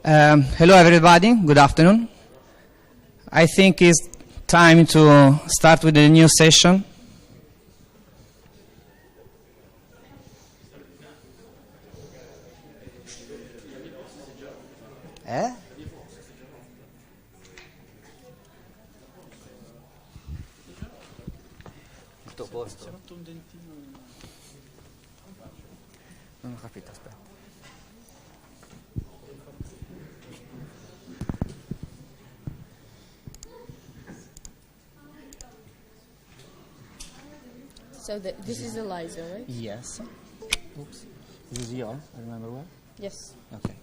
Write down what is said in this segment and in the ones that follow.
Hello everybody, good afternoon. I think it's time to start with the new session. Tutto a posto? Non ho capito, aspetta. So this is Eliza, right? Yes. Oops. This is your, I remember well? Yes. Okay.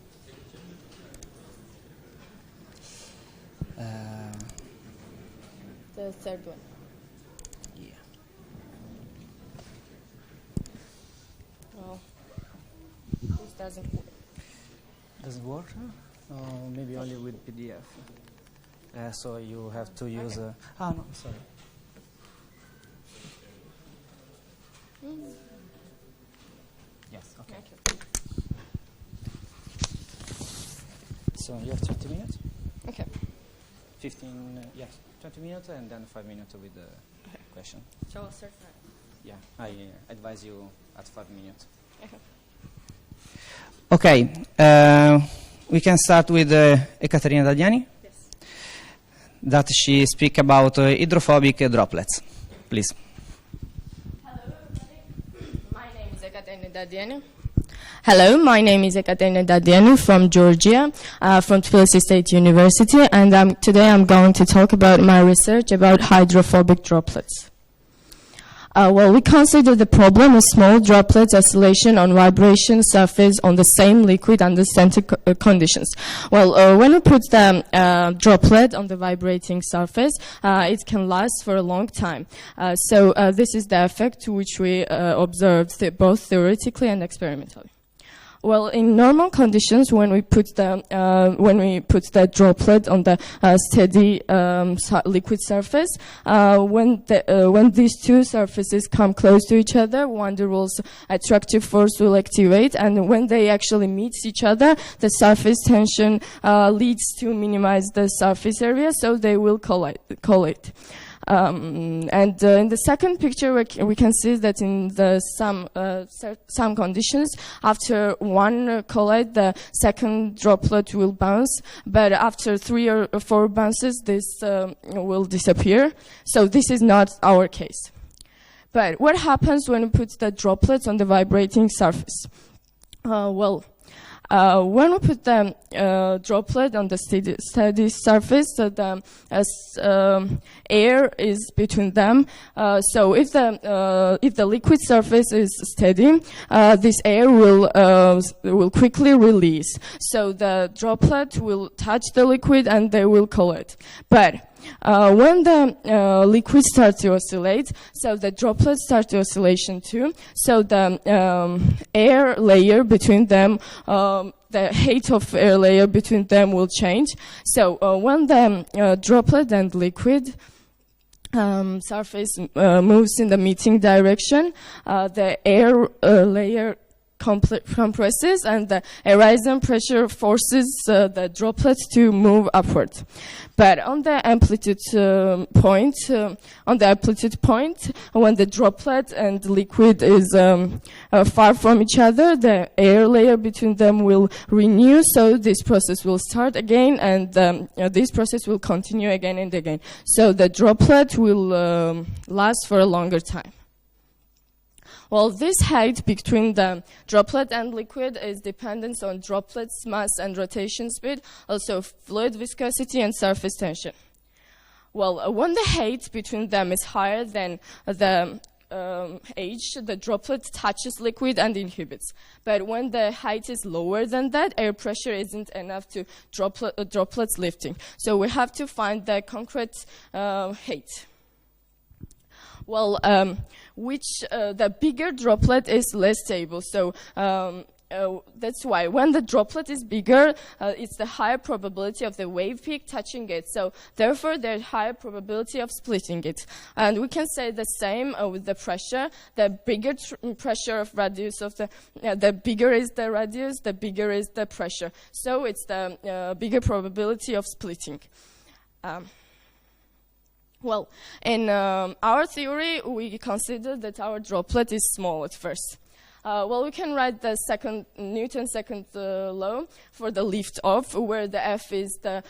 The third one. Yeah. Well, this doesn't work. Doesn't work? Oh, maybe only with PDF. So you have to use no, sorry. Yes, okay. So you have 20 minutes? Okay. 15, yes, 20 minutes and then 5 minutes with the question. So I'll start now. Yeah, I advise you at 5 minutes. Okay. Okay, we can start with Ekaterina Dadiani. Yes. That she speak about hydrophobic droplets. Please. Hello, my name is Ekaterina Dadianu from Georgia, from Tbilisi State University, and today I'm going to talk about my research about hydrophobic droplets. Well, we consider the problem of small droplets oscillation on vibration surface on the same liquid under center conditions. Well, when we put the droplet on the vibrating surface, it can last for a long time. So this is the effect which we observed both theoretically and experimentally. Well, in normal conditions, when we put the droplet on the steady liquid surface, when these two surfaces come close to each other, van der Waals attractive force will activate, and when they actually meet each other, the surface tension leads to minimize the surface area, so they will collide. And in the second picture, we can see that in some conditions, after one collide, the second droplet will bounce, but after 3 or 4 bounces, this will disappear. So this is not our case. But what happens when we put the droplets on the vibrating surface? When we put the droplet on the steady surface, the air is between them. So if the liquid surface is steady, this air will quickly release. So the droplet will touch the liquid and they will collide. But when the liquid starts to oscillate, so the droplets start to oscillation too. So the air layer between them, the height of air layer between them will change. So when the droplet and liquid surface moves in the meeting direction, the air layer compresses, and the horizon pressure forces the droplet to move upward. But on the amplitude point, when the droplet and liquid is far from each other, the air layer between them will renew. So this process will start again, and this process will continue again and again. So the droplet will last for a longer time. Well, this height between the droplet and liquid is dependent on droplet's mass and rotation speed, also fluid viscosity and surface tension. Well, when the height between them is higher than the h, the droplet touches liquid and inhibits. But when the height is lower than that, air pressure isn't enough to droplets lifting. So we have to find the concrete height. Well, the bigger droplet is less stable. So that's why when the droplet is bigger, it's the higher probability of the wave peak touching it. So therefore, there's higher probability of splitting it. And we can say the same with the pressure. The bigger pressure of radius of the bigger is the radius, the bigger is the pressure. So it's the bigger probability of splitting. Well, in our theory, we consider that our droplet is small at first. Well, we can write the Newton's second law for the lift off, where the F is the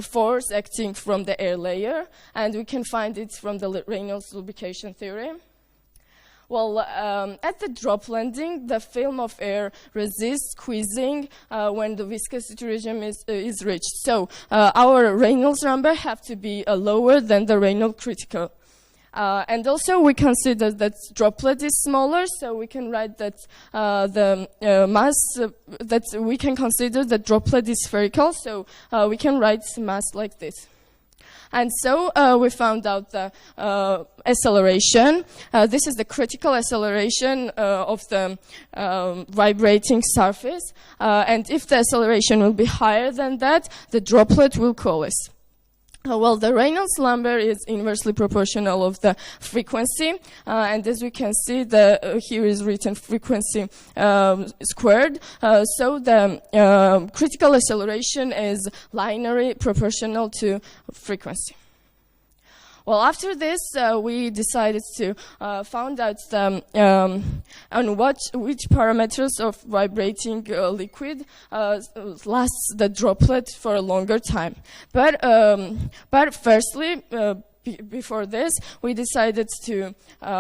force acting from the air layer, and we can find it from the Reynolds lubrication theory. Well, at the drop landing, the film of air resists squeezing when the viscosity regime is reached. So our Reynolds number have to be lower than the Reynolds critical. And also we consider that droplet is smaller, so we can write that the mass, that we can consider that droplet is spherical, so we can write mass like this. And so we found out the acceleration. This is the critical acceleration of the vibrating surface. And if the acceleration will be higher than that, the droplet will coalesce. Well, the Reynolds number is inversely proportional of the frequency, and as we can see, here is written frequency squared. So the critical acceleration is linearly proportional to frequency. Well, after this, we decided to find out on which parameters of vibrating liquid lasts the droplet for a longer time. But firstly, before this, we decided to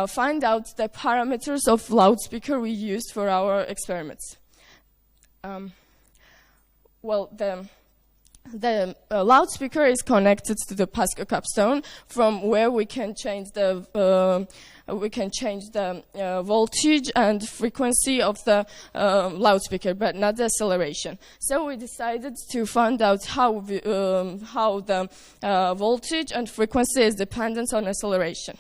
find out the parameters of loudspeaker we used for our experiments. Well, the loudspeaker is connected to the Pascal capstone, from where we can change the voltage and frequency of the loudspeaker, but not the acceleration. So we decided to find out how the voltage and frequency is dependent on acceleration.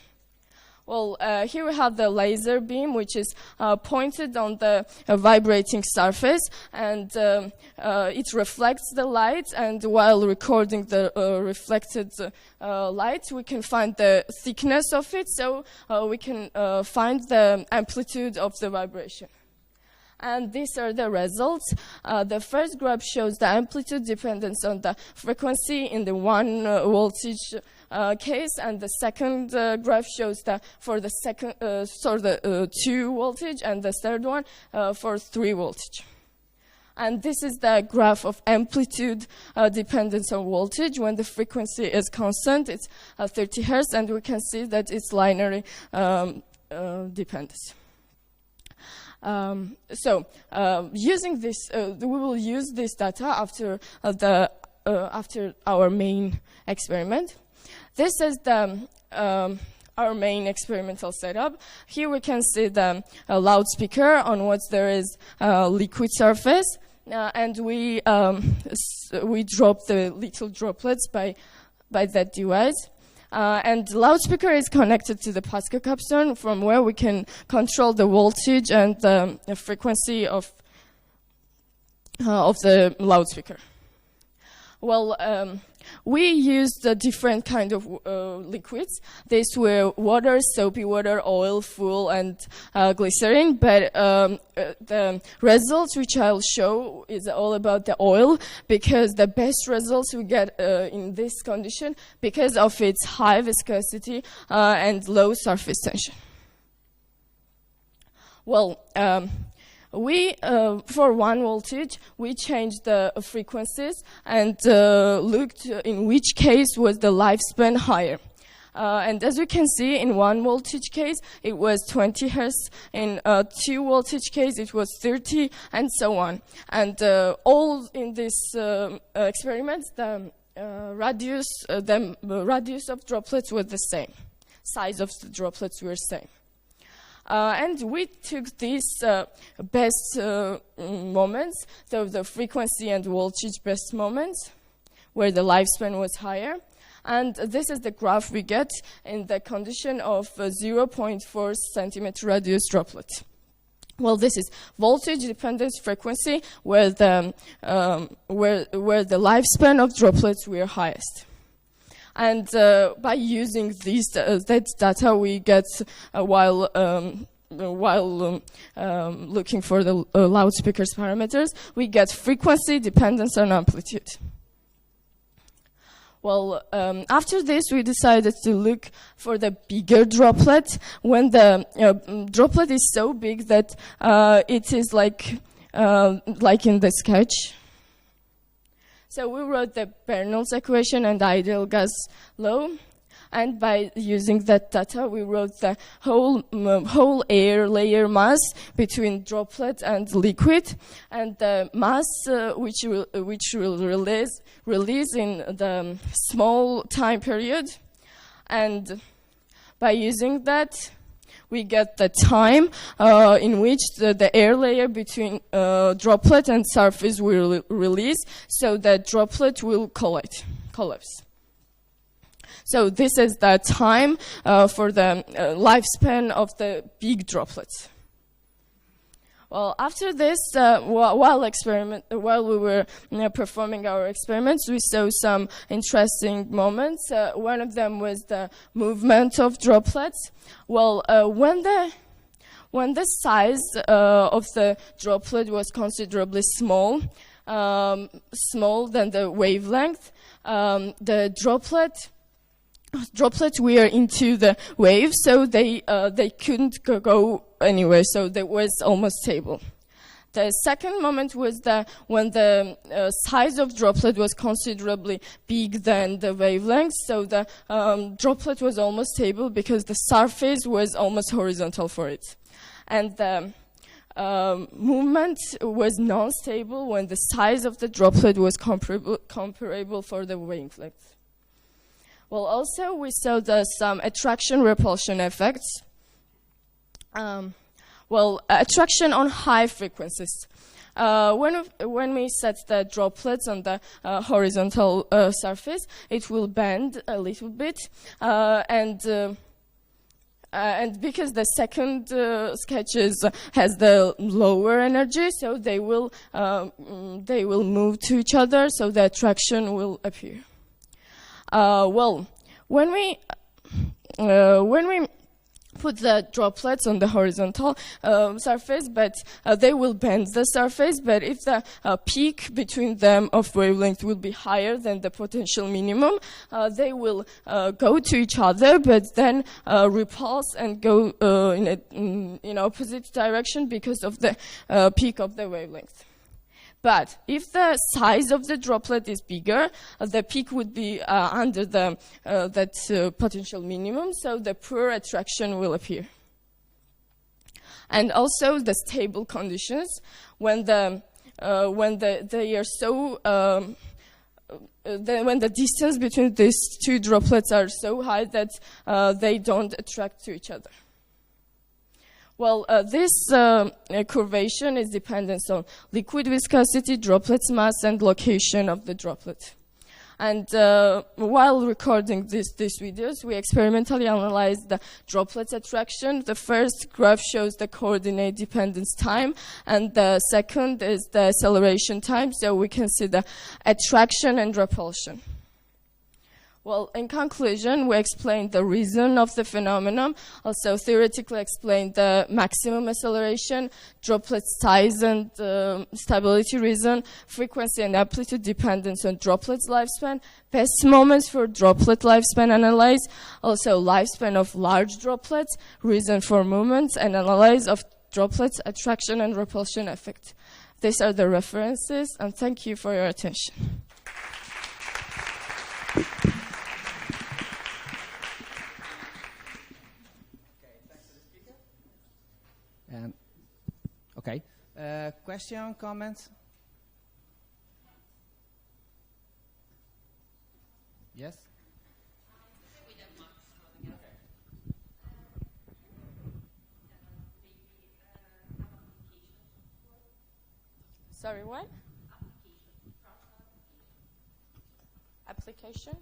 Well, here we have the laser beam, which is pointed on the vibrating surface, and it reflects the light, and while recording the reflected light, we can find the thickness of it, so we can find the amplitude of the vibration. And these are the results. The first graph shows the amplitude dependence on the frequency in the 1 voltage case, and the second graph shows that for the second, 2 voltage, and the third one for 3 voltage. And this is the graph of amplitude dependence on voltage when the frequency is constant. It's 30 hertz, and we can see that it's linearly dependent. Using this, we will use this data after our main experiment. This is our main experimental setup. Here we can see the loudspeaker on which there is liquid surface, and we drop the little droplets by that device. And the loudspeaker is connected to the Pascal capstone, from where we can control the voltage and the frequency of the loudspeaker. Well, we used a different kind of liquids. These were water, soapy water, oil, fuel, and glycerin. But the results which I'll show is all about the oil, because the best results we get in this condition because of its high viscosity and low surface tension. Well, we, for 1 voltage, we changed the frequencies and looked in which case was the lifespan higher. And as we can see, in 1 voltage case, it was 20 hertz. In 2 voltage case, it was 30, and so on. And all in this experiments, the radius of droplets was the same. Size of the droplets were same. And we took these best moments, so the frequency and voltage best moments, where the lifespan was higher. And this is the graph we get in the condition of 0.4 centimeter radius droplet. Well, this is voltage-dependent frequency, where the lifespan of droplets were highest. And by using that data, we get while looking for the loudspeakers parameters, we get frequency, dependence, and amplitude. Well, after this, we decided to look for the bigger droplet when the droplet is so big that it is like in the sketch. So we wrote the Bernoulli's equation and the ideal gas law. And by using that data, we wrote the whole air layer mass between droplet and liquid, and the mass which will release in the small time period. And by using that, we get the time in which the air layer between droplet and surface will release, so the droplet will collapse. So this is the time for the lifespan of the big droplets. Well, after this, while we were performing our experiments, we saw some interesting moments. One of them was the movement of droplets. Well, when the size of the droplet was considerably small than the wavelength, the droplets were into the wave, so they couldn't go anywhere, so they was almost stable. The second moment was when the size of droplet was considerably big than the wavelength, so the droplet was almost stable because the surface was almost horizontal for it. And the movement was non-stable when the size of the droplet was comparable for the wavelength. Well, also we saw some attraction-repulsion effects. Attraction on high frequencies. When we set the droplets on the horizontal surface, it will bend a little bit, and because the second sketch has the lower energy, so they will move to each other, so the attraction will appear. When we put the droplets on the horizontal surface, but they will bend the surface. But if the peak between them of wavelength will be higher than the potential minimum, they will go to each other, but then repulse and go in opposite direction because of the peak of the wavelength. But if the size of the droplet is bigger, the peak would be under that potential minimum, so the poor attraction will appear. And also the stable conditions when the distance between these two droplets are so high that they don't attract to each other. Well, this curvature is dependent on liquid viscosity, droplets mass, and location of the droplet. And while recording these videos, we experimentally analyzed the droplets attraction. The first graph shows the coordinate dependence time, and the second is the acceleration time, so we can see the attraction and repulsion. Well, in conclusion, we explained the reason of the phenomenon, also theoretically explained the maximum acceleration, droplet size and stability reason, frequency and amplitude dependence on droplet's lifespan, best moments for droplet lifespan analyze, also lifespan of large droplets, reason for movements, and analyze of droplets attraction and repulsion effect. These are the references, and thank you for your attention. Okay. Question, comments? Yes? Sorry, what? Application?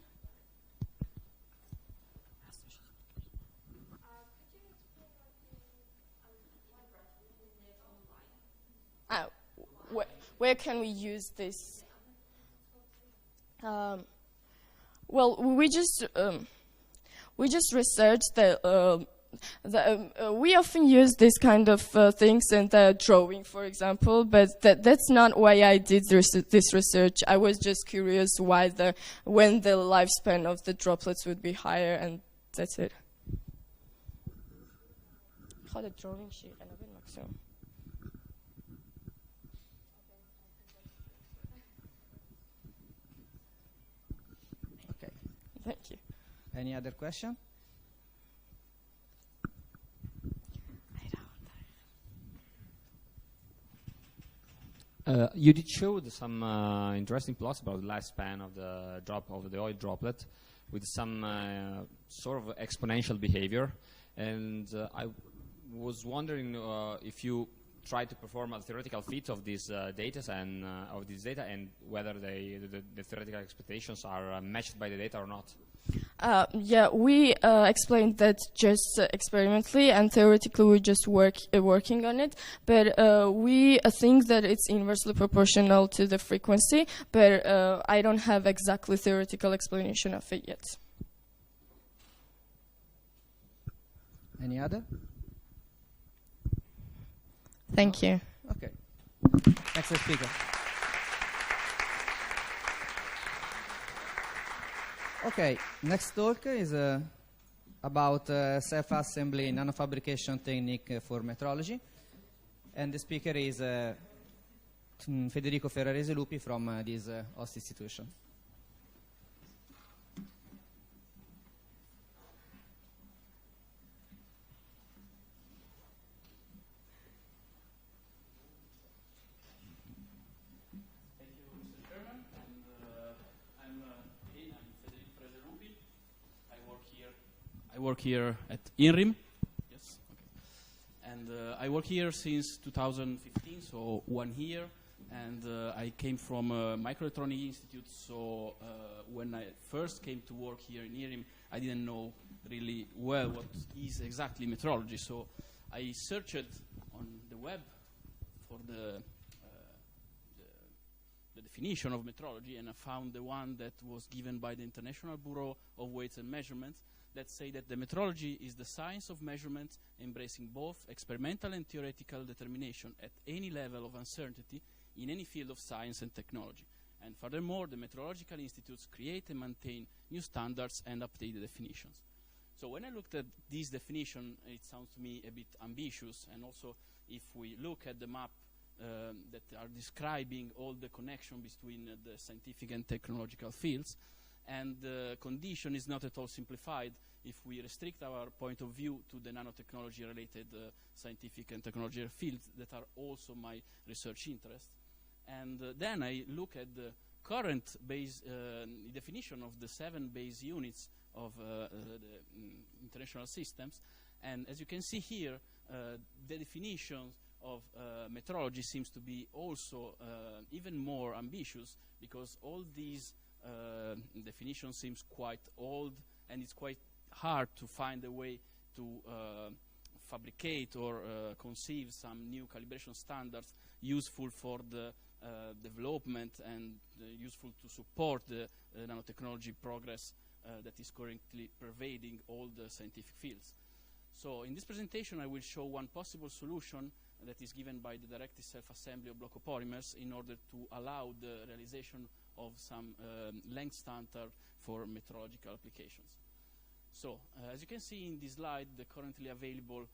where can we use this? Well, we just researched that we often use this kind of things in the drawing, for example, but that's not why I did this research. I was just curious when the lifespan of the droplets would be higher, and that's it. The drawing sheet. Okay. Thank you. Any other question? You did show some interesting plots about the lifespan of the oil droplet, with some sort of exponential behavior, and I was wondering if you try to perform a theoretical fit of these data and whether the theoretical expectations are matched by the data or not. Yeah, we explained that just experimentally, and theoretically we're just working on it, but we think that it's inversely proportional to the frequency, but I don't have exactly theoretical explanation of it yet. Any other? Thank you. Okay. Next speaker. Okay, next talk is about self-assembly nanofabrication technique for metrology, and the speaker is Federico Ferrarese Lupi from this host institution. I work here at INRiM. Yes. Okay. And I work here since 2015, so 1 year. And I came from a Microelectronics Institute, so when I first came to work here in INRiM, I didn't know really well what is exactly metrology. So I searched on the web for the definition of metrology, and I found the one that was given by the International Bureau of Weights and Measurements, that say that the metrology is the science of measurement embracing both experimental and theoretical determination at any level of uncertainty in any field of science and technology. And furthermore, the metrological institutes create and maintain new standards and update the definitions. So when I looked at this definition, it sounds to me a bit ambitious, and also if we look at the map that are describing all the connection between the scientific and technological fields, and the condition is not at all simplified if we restrict our point of view to the nanotechnology-related scientific and technological fields that are also my research interest. And then I look at the current base definition of the 7 base units of the international systems, and as you can see here, the definition of metrology seems to be also even more ambitious, because all these definition seems quite old, and it's quite hard to find a way to fabricate or conceive some new calibration standards useful for the development and useful to support the nanotechnology progress that is currently pervading all the scientific fields. So in this presentation I will show one possible solution that is given by the directed self-assembly of block polymers in order to allow the realization of some length standard for metrological applications. So, as you can see in this slide, the currently available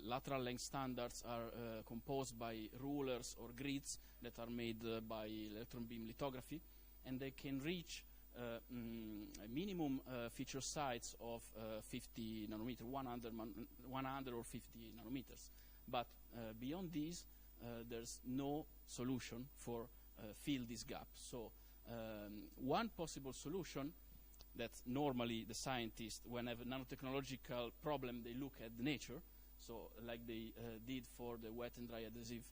lateral length standards are composed by rulers or grids that are made by electron beam lithography, and they can reach a minimum feature size of 50 nanometer, 100 or 50 nanometers. But beyond these, there's no solution for fill this gap. So one possible solution that normally the scientists, when have a nanotechnological problem, they look at the nature, so like they did for the wet and dry adhesive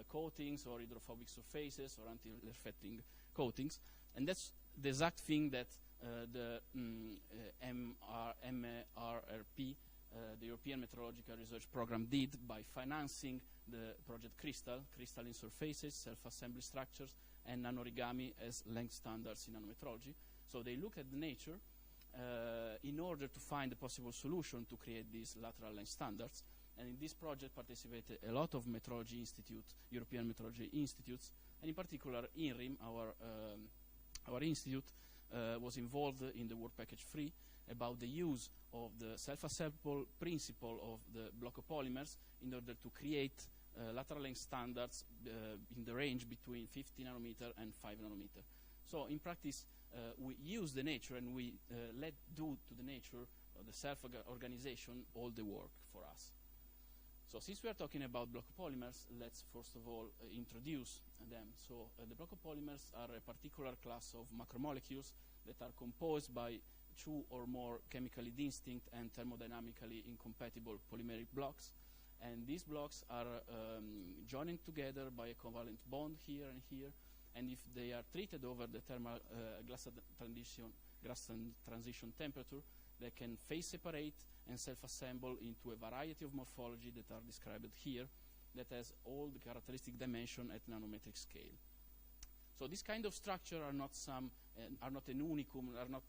coatings or hydrophobic surfaces or anti-reflecting coatings, and that's the exact thing that the MRRP, the European Meteorological Research Program did by financing the project crystalline surfaces, self-assembly structures, and nanorigami as length standards in nanometrology. So they look at the nature in order to find a possible solution to create these lateral length standards. And in this project participated a lot of metrology institutes, European metrology institutes, and in particular INRiM, our institute, was involved in the work package 3 about the use of the self-assemble principle of the blockopolymers in order to create lateral length standards in the range between 50 nanometer and 5 nanometer. So in practice, we use the nature and we let do to the nature, the self-organization, all the work for us. So since we are talking about blockopolymers, let's first of all introduce them. So the blockopolymers are a particular class of macromolecules that are composed by 2 or more chemically distinct and thermodynamically incompatible polymeric blocks. And these blocks are joined together by a covalent bond here and here. And if they are treated over the thermal glass transition temperature, they can phase separate and self-assemble into a variety of morphology that are described here, that has all the characteristic dimension at nanometric scale. So this kind of structure are not are not an unicum, are not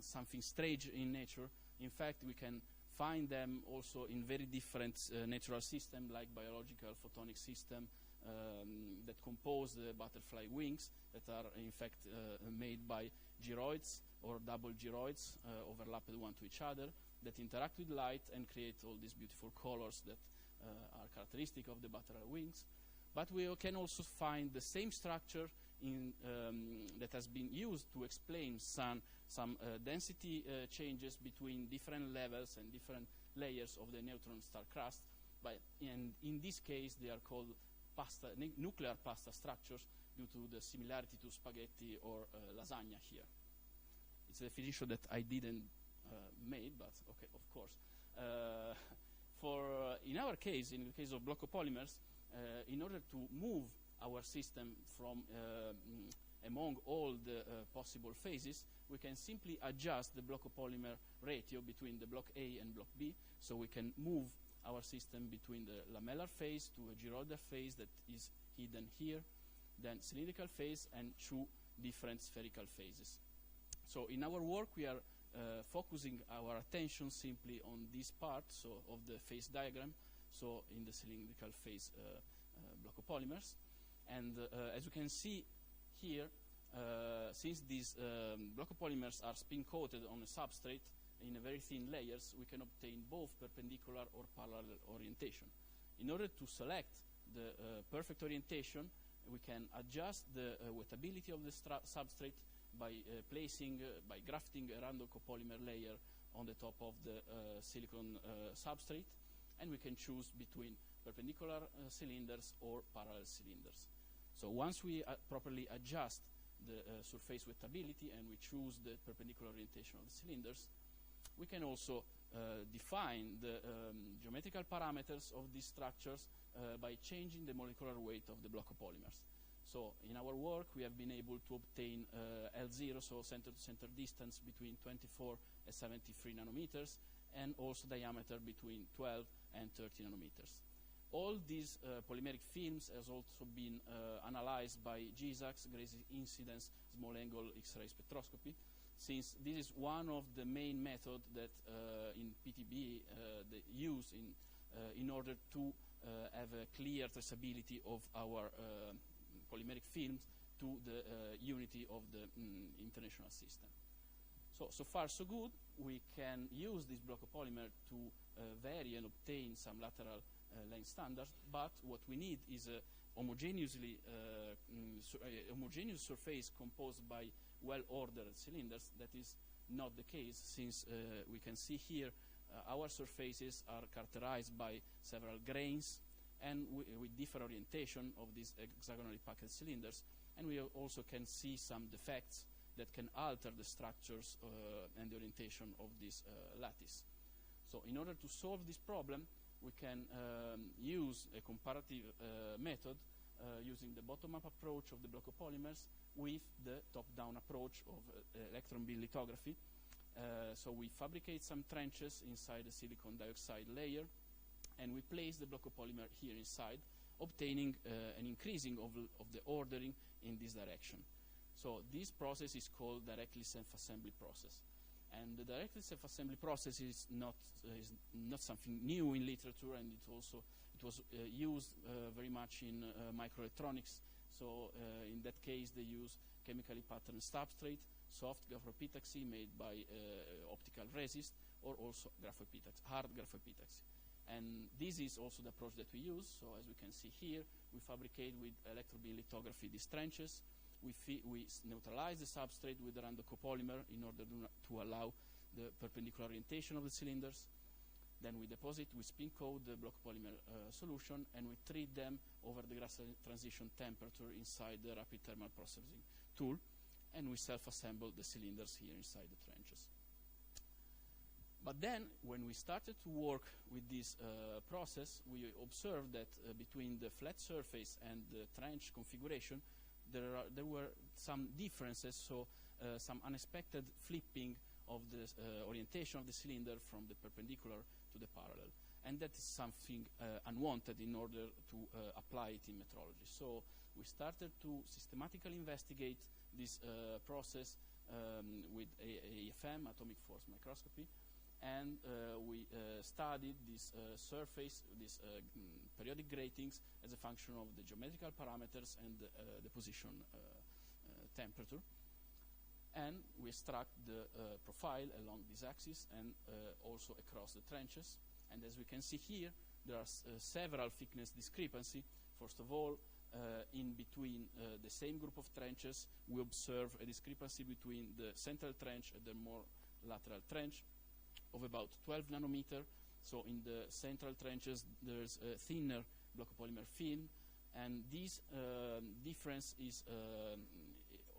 something strange in nature. In fact, we can find them also in very different natural systems, like biological photonic system that compose the butterfly wings, that are in fact made by gyroids or double gyroids overlapped one to each other, that interact with light and create all these beautiful colors that are characteristic of the butterfly wings. But we can also find the same structure that has been used to explain some density changes between different levels and different layers of the neutron star crust. And in this case, they are called nuclear pasta structures due to the similarity to spaghetti or lasagna here. It's a definition that I didn't make, but okay, of course. In our case, in the case of blockopolymers, in order to move our system from among all the possible phases, we can simply adjust the blockopolymer ratio between the block A and block B, so we can move our system between the lamellar phase to a gyroidal phase that is hidden here, then cylindrical phase, and 2 different spherical phases. So in our work, we are focusing our attention simply on this part of the phase diagram, so in the cylindrical phase blockopolymers. And as you can see here, since these blockopolymers are spin-coated on a substrate in a very thin layers, we can obtain both perpendicular or parallel orientation. In order to select the perfect orientation, we can adjust the wettability of the substrate by by grafting a random copolymer layer on the top of the silicon substrate, and we can choose between perpendicular cylinders or parallel cylinders. So once we properly adjust the surface wettability and we choose the perpendicular orientation of the cylinders, we can also define the geometrical parameters of these structures by changing the molecular weight of the blockopolymers. So in our work, we have been able to obtain L0, so center-to-center distance between 24 and 73 nanometers, and also diameter between 12 and 30 nanometers. All these polymeric films has also been analyzed by GISAX, Grace Incidence Small Angle X-ray Spectroscopy, since this is one of the main methods that in PTB they use in order to have a clear traceability of our polymeric films to the unity of the international system. So far so good. We can use this blockopolymer to vary and obtain some lateral length standards, but what we need is a homogeneous surface composed by well-ordered cylinders. That is not the case, since we can see here our surfaces are characterized by several grains and with different orientation of these hexagonally packed cylinders, and we also can see some defects that can alter the structures and the orientation of this lattice. So in order to solve this problem, we can use a comparative method using the bottom-up approach of the blockopolymers with the top-down approach of electron beam lithography So we fabricate some trenches inside the silicon dioxide layer, and we place the block of polymer here inside, obtaining an increasing of the ordering in this direction. So this process is called directly self-assembly process. And the directly self-assembly process is not something new in literature, and it was used very much in microelectronics. So in that case, they use chemically patterned substrate, soft graphopitaxy made by optical resist, or also hard graphopitaxy. And this is also the approach that we use. So as we can see here, we fabricate with electron beam lithography these trenches. We neutralize the substrate with the random copolymer in order to allow the perpendicular orientation of the cylinders. Then we deposit, we spin coat the block polymer solution, and we treat them over the gas transition temperature inside the rapid thermal processing tool, and we self-assemble the cylinders here inside the trenches. But then, when we started to work with this process, we observed that between the flat surface and the trench configuration, there were some differences, so some unexpected flipping of the orientation of the cylinder from the perpendicular to the parallel. And that is something unwanted in order to apply it in metrology. So we started to systematically investigate this process with AFM, atomic force microscopy, and we studied this surface, these periodic gratings, as a function of the geometrical parameters and the position temperature. And we extract the profile along this axis and also across the trenches. And as we can see here, there are several thickness discrepancy. First of all, in between the same group of trenches, we observe a discrepancy between the central trench and the more lateral trench of about 12 nanometer. So in the central trenches, there's a thinner block of polymer film, and this difference is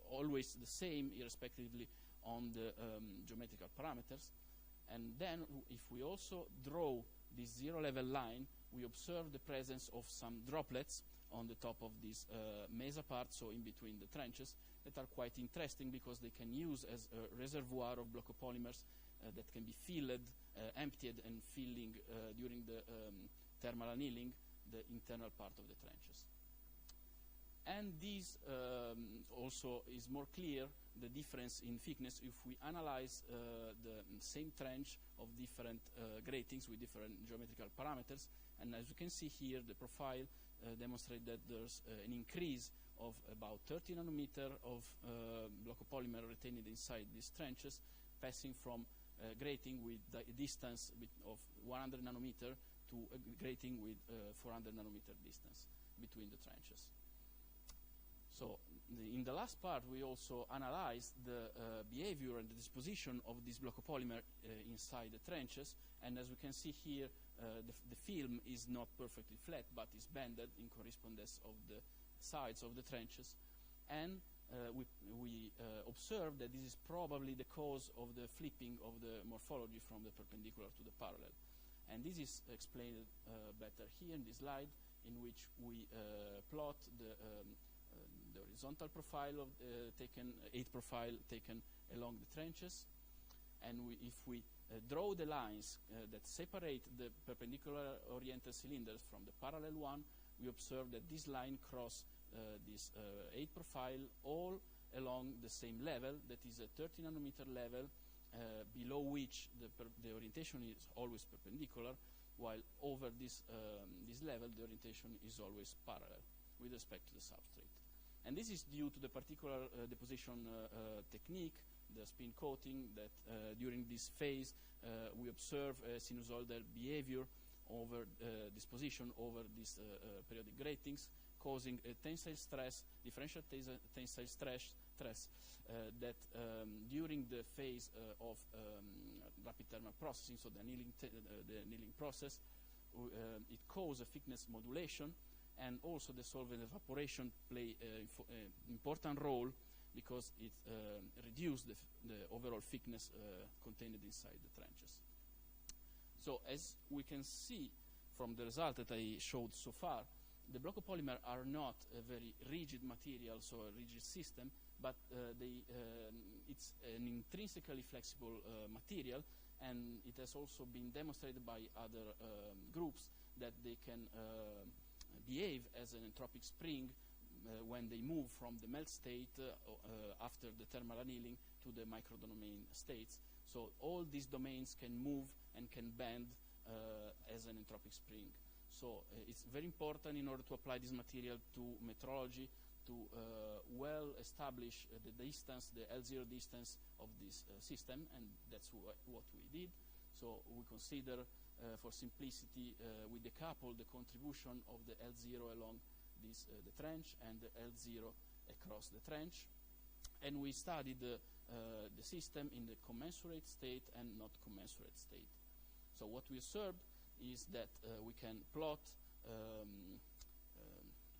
always the same, irrespectively on the geometrical parameters. And then, if we also draw this zero-level line, we observe the presence of some droplets on the top of this mesa part, so in between the trenches, that are quite interesting because they can use as a reservoir of block of polymers that can be filled, emptied, and filling during the thermal annealing the internal part of the trenches. And this also is more clear, the difference in thickness, if we analyze the same trench of different gratings with different geometrical parameters. And as you can see here, the profile demonstrates that there's an increase of about 30 nanometer of block of polymer retained inside these trenches, passing from grating with a distance of 100 nanometer to a grating with 400 nanometer distance between the trenches. So in the last part, we also analyzed the behavior and the disposition of this block of polymer inside the trenches. And as we can see here, the film is not perfectly flat, but is bended in correspondence of the sides of the trenches. And we observed that this is probably the cause of the flipping of the morphology from the perpendicular to the parallel. And this is explained better here in this slide, in which we plot the horizontal profile of eight profile taken along the trenches. And if we draw the lines that separate the perpendicular oriented cylinders from the parallel one, we observe that this line cross this 8 profile all along the same level, that is a 30 nanometer level, below which the orientation is always perpendicular, while over this level the orientation is always parallel with respect to the substrate. And this is due to the particular deposition technique, the spin coating, that during this phase we observe sinusoidal behavior over disposition over these periodic gratings, causing a tensile stress, differential tensile stress that during the phase of rapid thermal processing, so the annealing process, it causes a thickness modulation, and also the solvent evaporation play an important role because it reduces the overall thickness contained inside the trenches. So as we can see from the result that I showed so far, the block of polymer are not a very rigid material, so a rigid system, but they it's an intrinsically flexible material, and it has also been demonstrated by other groups that they can behave as an entropic spring when they move from the melt state after the thermal annealing to the microdomain states. So all these domains can move and can bend as an entropic spring. So it's very important in order to apply this material to metrology to well establish the distance, the L0 distance of this system, and that's what we did. So we consider, for simplicity, we decouple the contribution of the L0 along this, the trench and the L0 across the trench. And we studied the system in the commensurate state and not commensurate state. So what we observed is that we can plot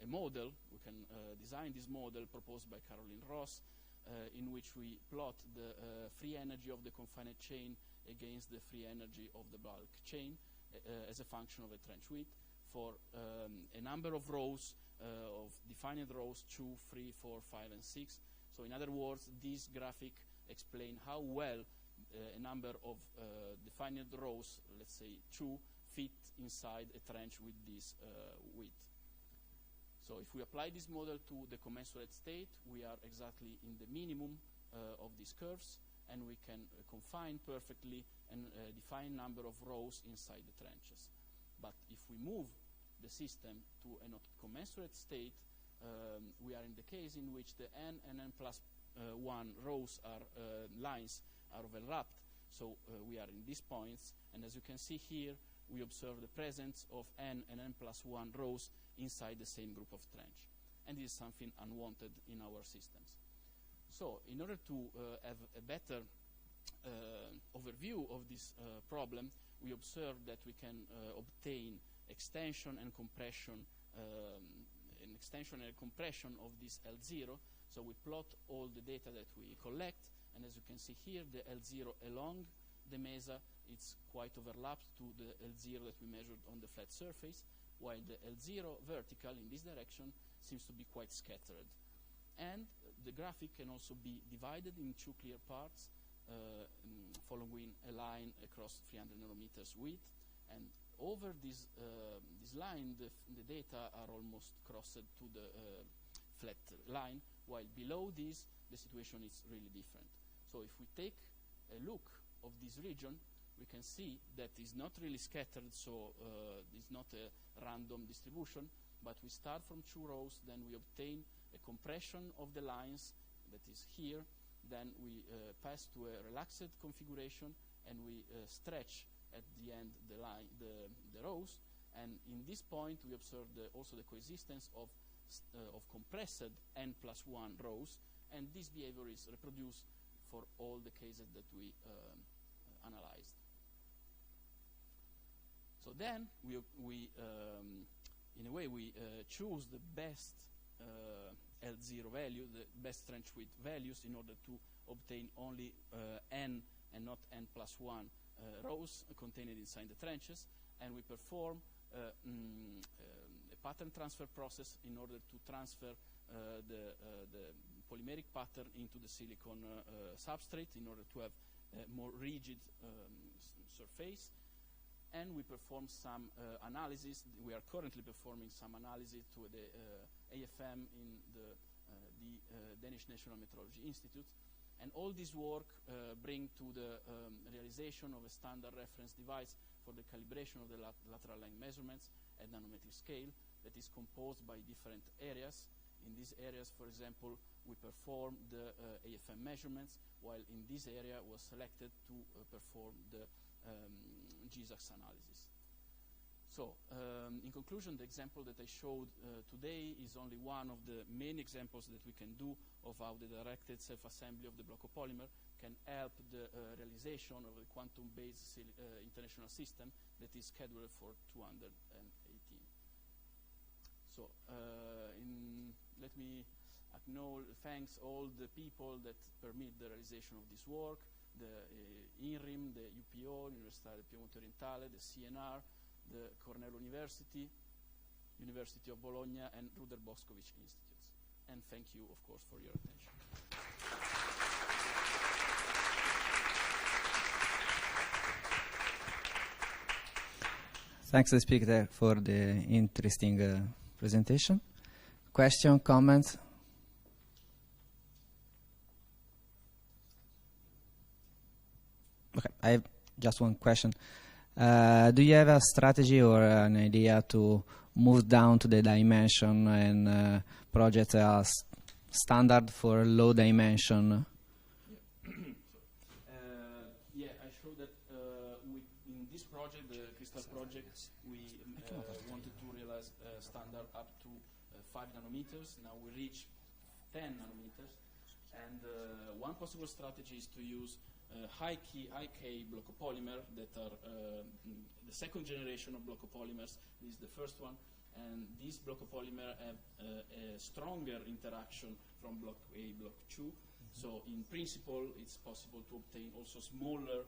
a model, we can design this model proposed by Caroline Ross, in which we plot the free energy of the confined chain against the free energy of the bulk chain as a function of a trench width for a number of rows, of defined rows 2, 3, 4, 5, and 6. So in other words, this graphic explains how well a number of defined rows, let's say 2, fit inside a trench with this width. So if we apply this model to the commensurate state, we are exactly in the minimum of these curves, and we can confine perfectly a defined number of rows inside the trenches. But if we move the system to a not commensurate state, we are in the case in which the n and n plus 1 rows are lines are overlapped. So we are in these points, and as you can see here, we observe the presence of n and n plus 1 rows inside the same group of trench. And this is something unwanted in our systems. So in order to have a better overview of this problem, we observe that we can obtain extension and compression, an extension and a compression of this L0. So we plot all the data that we collect, and as you can see here, the L0 along the mesa, it's quite overlapped to the L0 that we measured on the flat surface, while the L0 vertical in this direction seems to be quite scattered. And the graphic can also be divided in 2 clear parts, following a line across 300 nanometers width, and over this line, the data are almost crossed to the flat line, while below this, the situation is really different. So if we take a look of this region, we can see that it's not really scattered, so it's not a random distribution, but we start from 2 rows, then we obtain a compression of the lines that is here, then we pass to a relaxed configuration, and we stretch at the end the rows, and in this point we observe also the coexistence of compressed n plus 1 rows, and this behavior is reproduced for all the cases that we analyzed. So then we in a way, we choose the best L0 value, the best trench width values, in order to obtain only n and not n plus 1 rows contained inside the trenches, and we perform a pattern transfer process in order to transfer the polymeric pattern into the silicon substrate in order to have a more rigid surface. And we perform some analysis. We are currently performing some analysis to the AFM in the Danish National Metrology Institute. And all this work bring to the realization of a standard reference device for the calibration of the lateral line measurements at nanometric scale that is composed by different areas. In these areas, for example, we perform the AFM measurements, while in this area was selected to perform the GISAX analysis. So, in conclusion, the example that I showed today is only one of the main examples that we can do of how the directed self-assembly of the block of polymer can help the realization of a quantum-based international system that is scheduled for 218. So, let me thanks all the people that permit the realization of this work, the INRiM, the UPO, Università del Piemonte Orientale, the CNR, the Cornell University, University of Bologna, and Ruder Boskovic Institutes. And thank you, of course, for your attention. Thanks to the speaker for the interesting presentation. Question, comments? Okay, I have just one question. Do you have a strategy or an idea to move down to the dimension and project a standard for low dimension? Yeah, I showed that in this project, the Crystal project, we wanted to realize a standard up to 5 nanometers. Now we reach 10 nanometers. And one possible strategy is to use high K blockopolymer that are the second generation of blockopolymers. This is the first one. And these blockopolymers have a stronger interaction from block A, block 2. So in principle, it's possible to obtain also smaller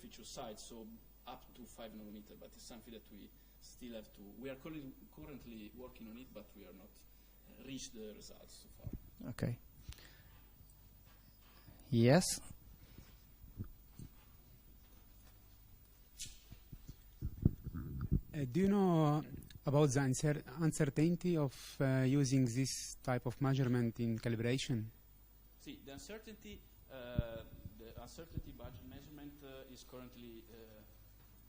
feature size, so up to 5 nanometer. But it's something that we still have to. We are currently working on it, but we are not reached the results so far. Okay. Yes. Do you know about the uncertainty of using this type of measurement in calibration? See, the uncertainty budget measurement is currently,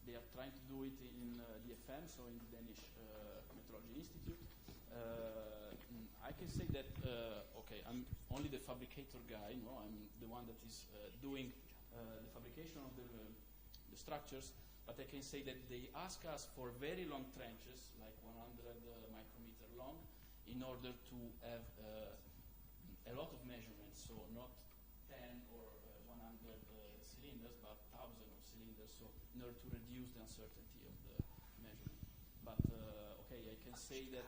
they are trying to do it in DFM, so in the Danish Metrology Institute. I can say that, okay, I'm only the fabricator guy, no? I'm the one that is doing the fabrication of the structures, but I can say that they ask us for very long trenches, like 100 micrometer long, in order to have a lot of measurements, so not 10 or 100 cylinders, but thousands of cylinders, so in order to reduce the uncertainty of the measurement. But okay, I can say that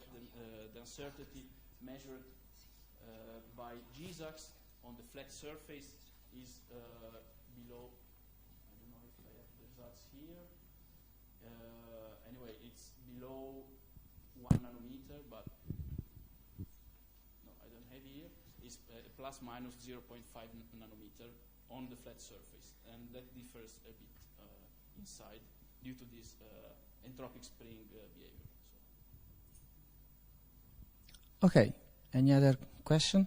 the uncertainty measured by GSAX on the flat surface is below, I don't know if I have the results here. Anyway, it's below 1 nanometer, but no, I don't have here. It's plus minus 0.5 nanometer on the flat surface, and that differs a bit inside due to this entropic spring behavior. So. Okay. Any other question?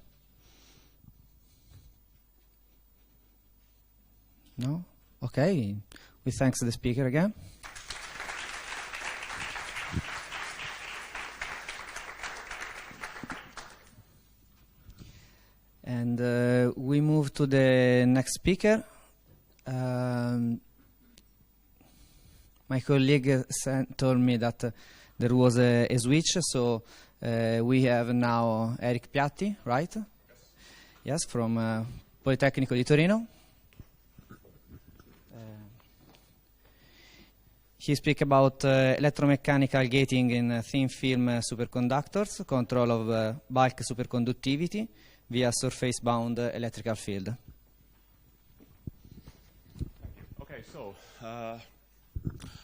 No? Okay. We thanks the speaker again. And we move to the next speaker. My colleague told me that there was a switch, so we have now Eric Piatti, right? Yes, from Politecnico di Torino. He speaks about electromechanical gating in thin film superconductors, control of bulk superconductivity via surface-bound electrical field. Okay, so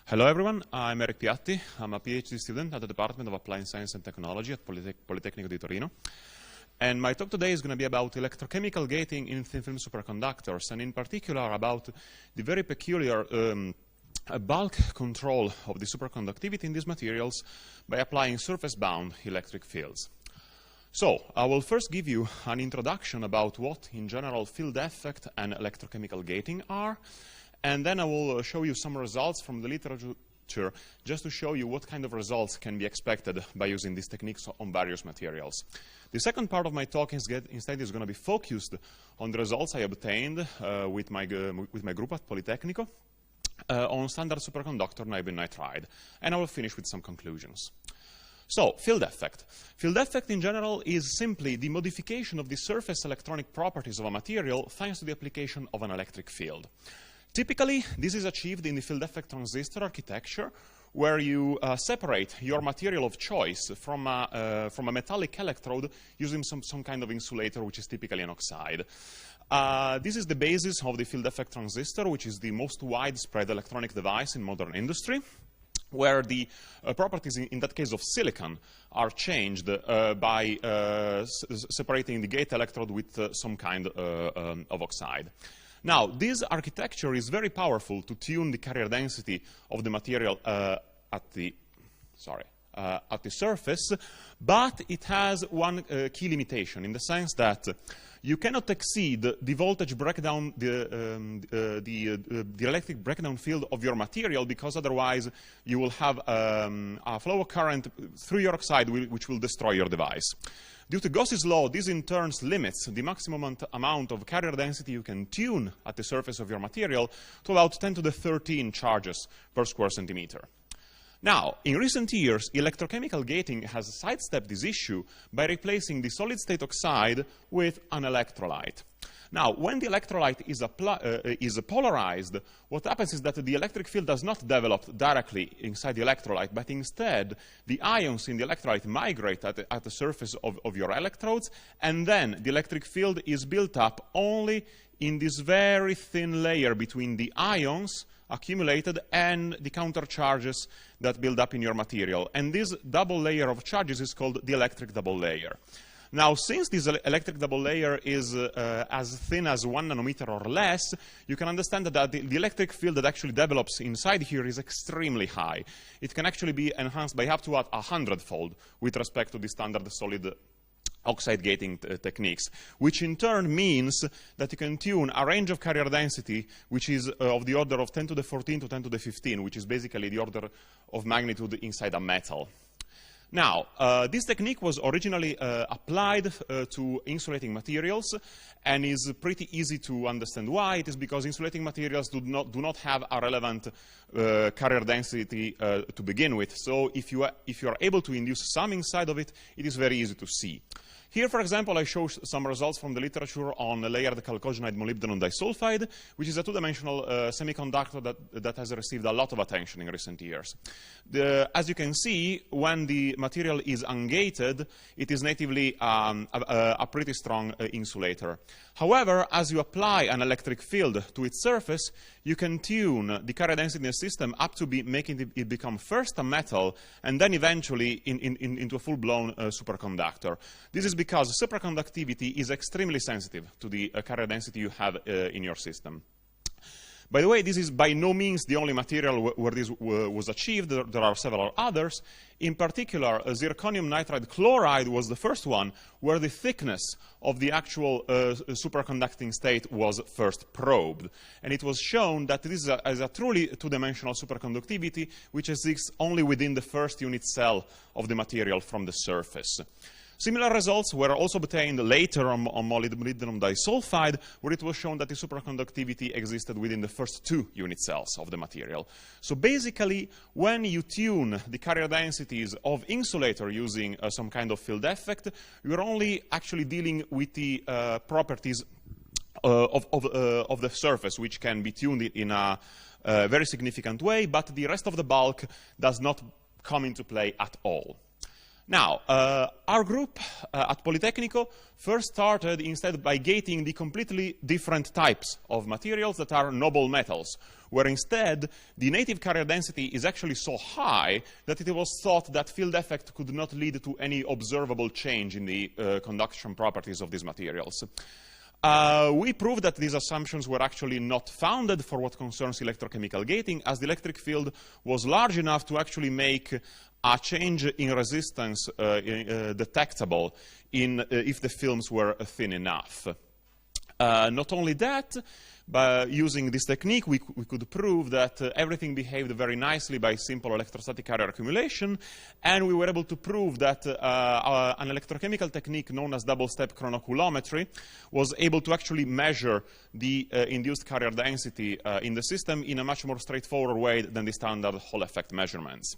hello everyone, I'm Eric Piatti. I'm a PhD student at the Department of Applied Science and Technology at Politecnico di Torino. And my talk today is going to be about electrochemical gating in thin film superconductors, and in particular about the very peculiar bulk control of the superconductivity in these materials by applying surface-bound electric fields. So, I will first give you an introduction about what, in general, field effect and electrochemical gating are, and then I will show you some results from the literature just to show you what kind of results can be expected by using these techniques on various materials. The second part of my talk instead is going to be focused on the results I obtained with my group at Politecnico on standard superconductor niobium nitride, and I will finish with some conclusions. So, field effect. Field effect in general is simply the modification of the surface electronic properties of a material thanks to the application of an electric field. Typically, this is achieved in the field effect transistor architecture, where you separate your material of choice from a metallic electrode using some kind of insulator, which is typically an oxide. This is the basis of the field effect transistor, which is the most widespread electronic device in modern industry, where the properties, in that case of silicon, are changed by separating the gate electrode with some kind of oxide. Now, this architecture is very powerful to tune the carrier density of the material at the surface, but it has one key limitation in the sense that you cannot exceed the voltage breakdown, the electric breakdown field of your material, because otherwise you will have a flow of current through your oxide which will destroy your device. Due to Gauss's law, this in turn limits the maximum amount of carrier density you can tune at the surface of your material to about 10 to the 13 charges per square centimeter. Now, in recent years, electrochemical gating has sidestepped this issue by replacing the solid-state oxide with an electrolyte. Now, when the electrolyte is polarized, what happens is that the electric field does not develop directly inside the electrolyte, but instead the ions in the electrolyte migrate at the surface of your electrodes, and then the electric field is built up only in this very thin layer between the ions accumulated and the countercharges that build up in your material. And this double layer of charges is called the electric double layer. Now, since this electric double layer is as thin as 1 nanometer or less, you can understand that the electric field that actually develops inside here is extremely high. It can actually be enhanced by up to 100-fold with respect to the standard solid oxide gating techniques, which in turn means that you can tune a range of carrier density which is of the order of 10 to the 14 to 10 to the 15, which is basically the order of magnitude inside a metal. Now, this technique was originally applied to insulating materials, and is pretty easy to understand why. It is because insulating materials do not have a relevant carrier density to begin with. So if you are able to induce some inside of it, it is very easy to see. Here, for example, I show some results from the literature on layered chalcogenide molybdenum disulfide, which is a two-dimensional semiconductor that has received a lot of attention in recent years. As you can see, when the material is ungated, it is natively a pretty strong insulator. However, as you apply an electric field to its surface, you can tune the carrier density in the system up to making it become first a metal, and then eventually into a full-blown superconductor. This is because superconductivity is extremely sensitive to the carrier density you have in your system. By the way, this is by no means the only material where this was achieved. There are several others. In particular, zirconium nitride chloride was the first one where the thickness of the actual superconducting state was first probed. And it was shown that this is a truly two-dimensional superconductivity which exists only within the first unit cell of the material from the surface. Similar results were also obtained later on molybdenum disulfide, where it was shown that the superconductivity existed within the first 2 unit cells of the material. So basically, when you tune the carrier densities of insulator using some kind of field effect, you're only actually dealing with the properties of the surface, which can be tuned in a very significant way, but the rest of the bulk does not come into play at all. Now, our group at Politecnico first started instead by gating the completely different types of materials that are noble metals, where instead the native carrier density is actually so high that it was thought that field effect could not lead to any observable change in the conduction properties of these materials. We proved that these assumptions were actually not founded for what concerns electrochemical gating, as the electric field was large enough to actually make a change in resistance detectable if the films were thin enough. Not only that, by using this technique, we could prove that everything behaved very nicely by simple electrostatic carrier accumulation, and we were able to prove that an electrochemical technique known as double-step chronocoulometry was able to actually measure the induced carrier density in the system in a much more straightforward way than the standard Hall effect measurements.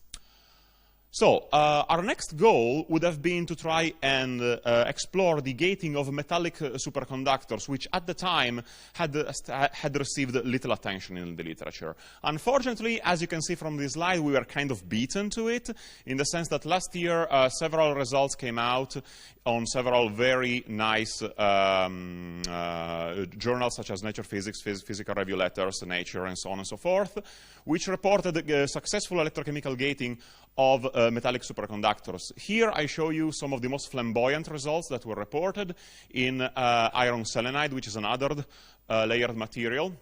So, our next goal would have been to try and explore the gating of metallic superconductors, which at the time had received little attention in the literature. Unfortunately, as you can see from this slide, we were kind of beaten to it, in the sense that last year several results came out on several very nice journals, such as Nature Physics, Physical Review Letters, Nature, and so on and so forth, which reported successful electrochemical gating of metallic superconductors. Here I show you some of the most flamboyant results that were reported in iron selenide, which is another layered material,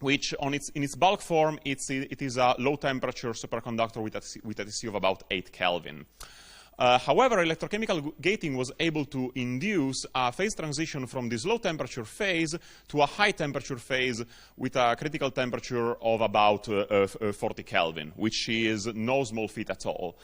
which in its bulk form, it is a low-temperature superconductor with a TC of about 8 Kelvin. However, electrochemical gating was able to induce a phase transition from this low-temperature phase to a high-temperature phase with a critical temperature of about 40 Kelvin, which is no small feat at all.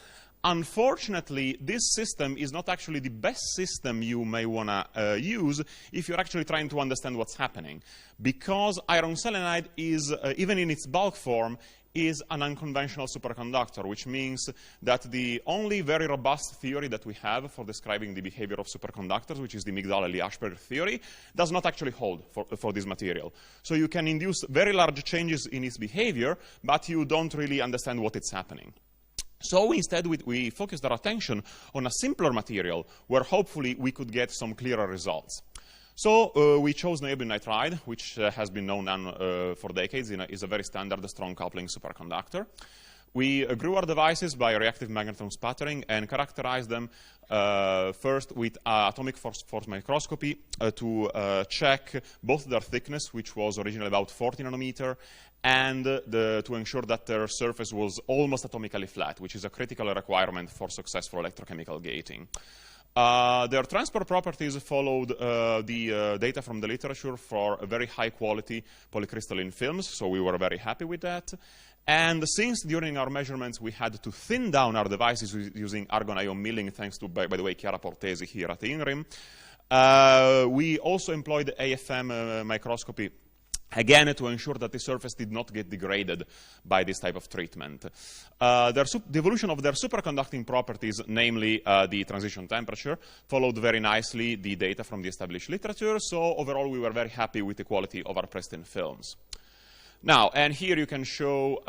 Unfortunately, this system is not actually the best system you may want to use if you're actually trying to understand what's happening, because iron selenide is, even in its bulk form, is an unconventional superconductor, which means that the only very robust theory that we have for describing the behavior of superconductors, which is the Migdal-Eli-Ashberg theory, does not actually hold for this material. So you can induce very large changes in its behavior, but you don't really understand what is happening. So instead, we focused our attention on a simpler material where hopefully we could get some clearer results. So we chose niobium nitride, which has been known for decades, is a very standard strong coupling superconductor. We grew our devices by reactive magnetron sputtering and characterized them first with atomic force microscopy to check both their thickness, which was originally about 40 nanometer, and to ensure that their surface was almost atomically flat, which is a critical requirement for successful electrochemical gating. Their transport properties followed the data from the literature for very high-quality polycrystalline films, so we were very happy with that. And since during our measurements we had to thin down our devices using argon ion milling, thanks to, by the way, Chiara Portesi here at INRiM, we also employed AFM microscopy, again, to ensure that the surface did not get degraded by this type of treatment. The evolution of their superconducting properties, namely the transition temperature, followed very nicely the data from the established literature, so overall we were very happy with the quality of our pristine films. Now, and here you can show,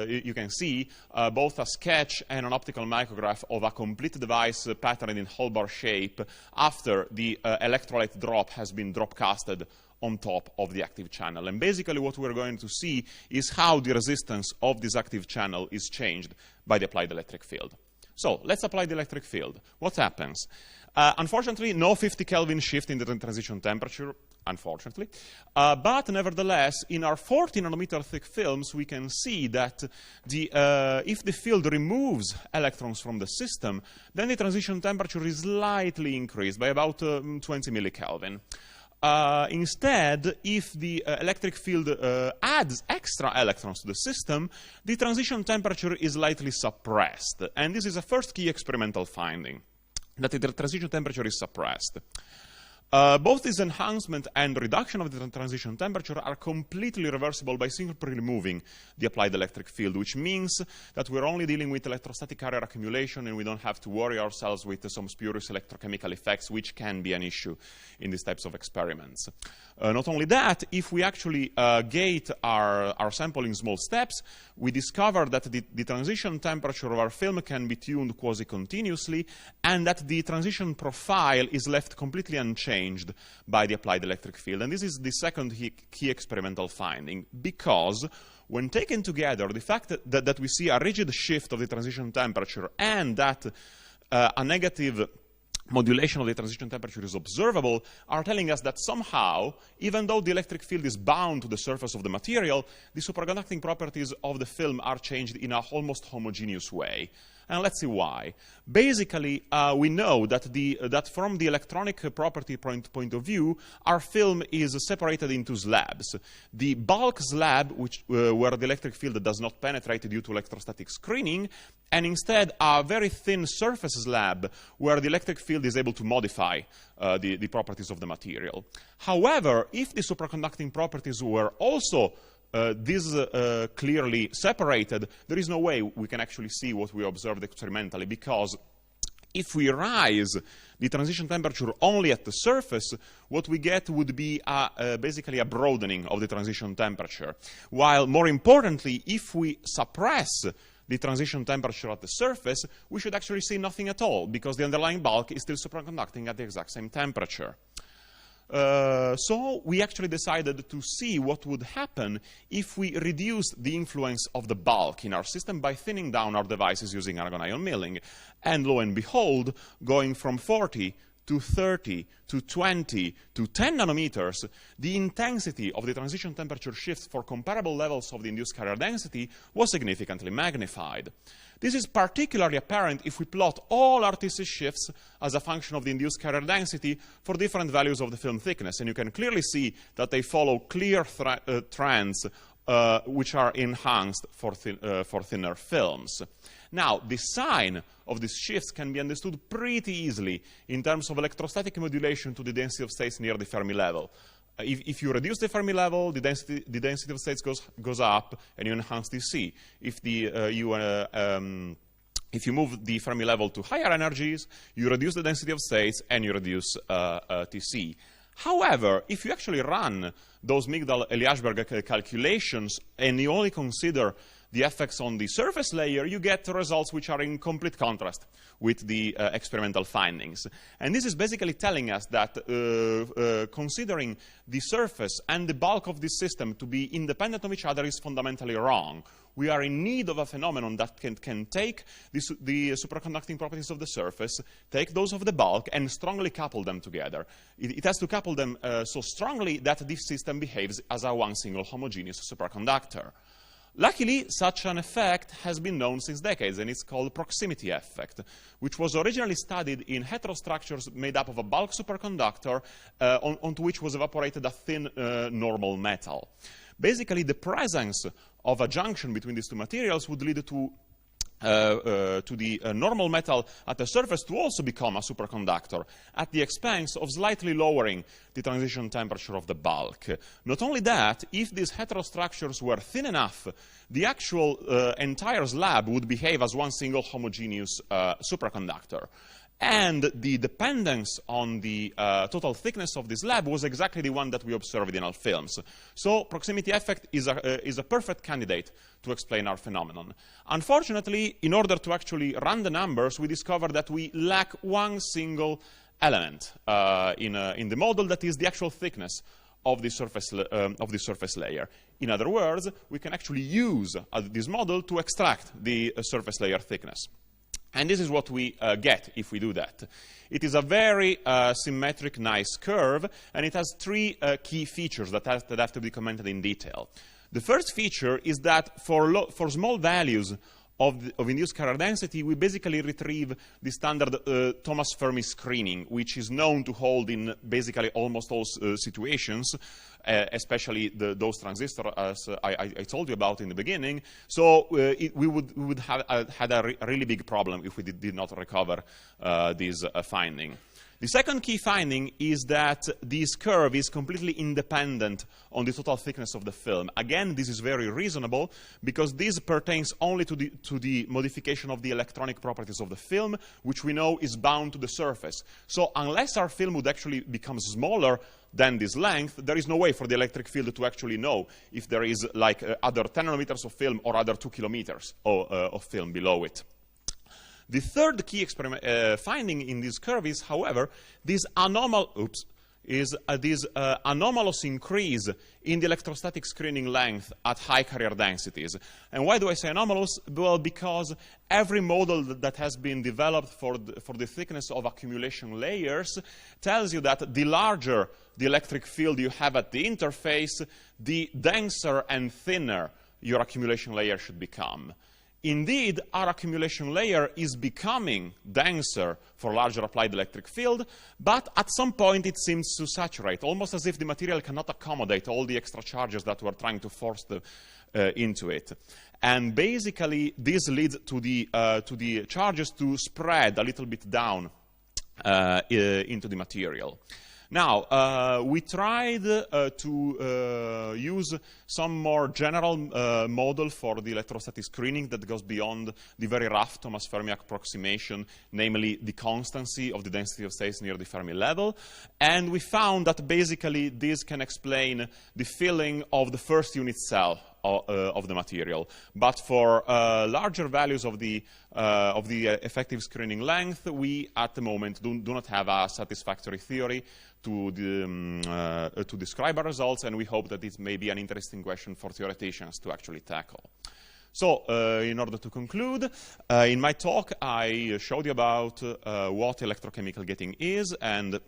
you can see both a sketch and an optical micrograph of a complete device patterned in whole bar shape after the electrolyte drop has been drop casted on top of the active channel. And basically what we're going to see is how the resistance of this active channel is changed by the applied electric field. So let's apply the electric field. What happens? Unfortunately, no 50 Kelvin shift in the transition temperature, unfortunately. But nevertheless, in our 40 nanometer thick films, we can see that if the field removes electrons from the system, then the transition temperature is slightly increased by about 20 millikelvin. Instead, if the electric field adds extra electrons to the system, the transition temperature is slightly suppressed. And this is a first key experimental finding, that the transition temperature is suppressed. Both this enhancement and reduction of the transition temperature are completely reversible by simply removing the applied electric field, which means that we're only dealing with electrostatic carrier accumulation and we don't have to worry ourselves with some spurious electrochemical effects, which can be an issue in these types of experiments. Not only that, if we actually gate our sample in small steps, we discover that the transition temperature of our film can be tuned quasi-continuously and that the transition profile is left completely unchanged by the applied electric field. And this is the second key experimental finding, because when taken together, the fact that we see a rigid shift of the transition temperature and that a negative modulation of the transition temperature is observable are telling us that somehow, even though the electric field is bound to the surface of the material, the superconducting properties of the film are changed in a almost homogeneous way. And let's see why. Basically, we know that from the electronic property point of view, our film is separated into slabs. The bulk slab, where the electric field does not penetrate due to electrostatic screening, and instead a very thin surface slab, where the electric field is able to modify the properties of the material. However, if the superconducting properties were also clearly separated, there is no way we can actually see what we observed experimentally, because if we rise the transition temperature only at the surface, what we get would be basically a broadening of the transition temperature. While more importantly, if we suppress the transition temperature at the surface, we should actually see nothing at all, because the underlying bulk is still superconducting at the exact same temperature. So we actually decided to see what would happen if we reduced the influence of the bulk in our system by thinning down our devices using argon ion milling. And lo and behold, going from 40 to 30 to 20 to 10 nanometers, the intensity of the transition temperature shifts for comparable levels of the induced carrier density was significantly magnified. This is particularly apparent if we plot all RTC shifts as a function of the induced carrier density for different values of the film thickness. And you can clearly see that they follow clear trends which are enhanced for thinner films. Now, the sign of these shifts can be understood pretty easily in terms of electrostatic modulation to the density of states near the Fermi level. If you reduce the Fermi level, the density of states goes up, and you enhance DC. If you move the Fermi level to higher energies, you reduce the density of states, and you reduce TC. However, if you actually run those Migdal-Eliashberg calculations, and you only consider the effects on the surface layer, you get results which are in complete contrast with the experimental findings. And this is basically telling us that considering the surface and the bulk of this system to be independent of each other is fundamentally wrong. We are in need of a phenomenon that can take the superconducting properties of the surface, take those of the bulk, and strongly couple them together. It has to couple them so strongly that this system behaves as a one single homogeneous superconductor. Luckily, such an effect has been known since decades, and it's called proximity effect, which was originally studied in heterostructures made up of a bulk superconductor onto which was evaporated a thin normal metal. Basically, the presence of a junction between these two materials would lead to the normal metal at the surface to also become a superconductor at the expense of slightly lowering the transition temperature of the bulk. Not only that, if these heterostructures were thin enough, the actual entire slab would behave as one single homogeneous superconductor. And the dependence on the total thickness of this slab was exactly the one that we observed in our films. So proximity effect is a perfect candidate to explain our phenomenon. Unfortunately, in order to actually run the numbers, we discovered that we lack one single element in the model, that is the actual thickness of the surface layer. In other words, we can actually use this model to extract the surface layer thickness. And this is what we get if we do that. It is a very symmetric, nice curve, and it has three key features that have to be commented in detail. The first feature is that for small values of induced carrier density, we basically retrieve the standard Thomas Fermi screening, which is known to hold in basically almost all situations, especially those transistors, as I told you about in the beginning. So we would have had a really big problem if we did not recover this finding. The second key finding is that this curve is completely independent on the total thickness of the film. Again, this is very reasonable because this pertains only to the modification of the electronic properties of the film, which we know is bound to the surface. So unless our film would actually become smaller than this length, there is no way for the electric field to actually know if there is like other 10 nanometers of film or other 2 kilometers of film below it. The third key finding in this curve is, however, this anomalous increase in the electrostatic screening length at high carrier densities. And why do I say anomalous? Well, because every model that has been developed for the thickness of accumulation layers tells you that the larger the electric field you have at the interface, the denser and thinner your accumulation layer should become. Indeed, our accumulation layer is becoming denser for larger applied electric field, but at some point it seems to saturate, almost as if the material cannot accommodate all the extra charges that we're trying to force into it. And basically, this leads to the charges to spread a little bit down into the material. Now, we tried to use some more general model for the electrostatic screening that goes beyond the very rough Thomas Fermi approximation, namely the constancy of the density of states near the Fermi level. And we found that basically this can explain the filling of the first unit cell of the material. But for larger values of the effective screening length, we at the moment do not have a satisfactory theory to describe our results, and we hope that this may be an interesting question for theoreticians to actually tackle. So, in order to conclude, in my talk, I showed you about what electrochemical gating is and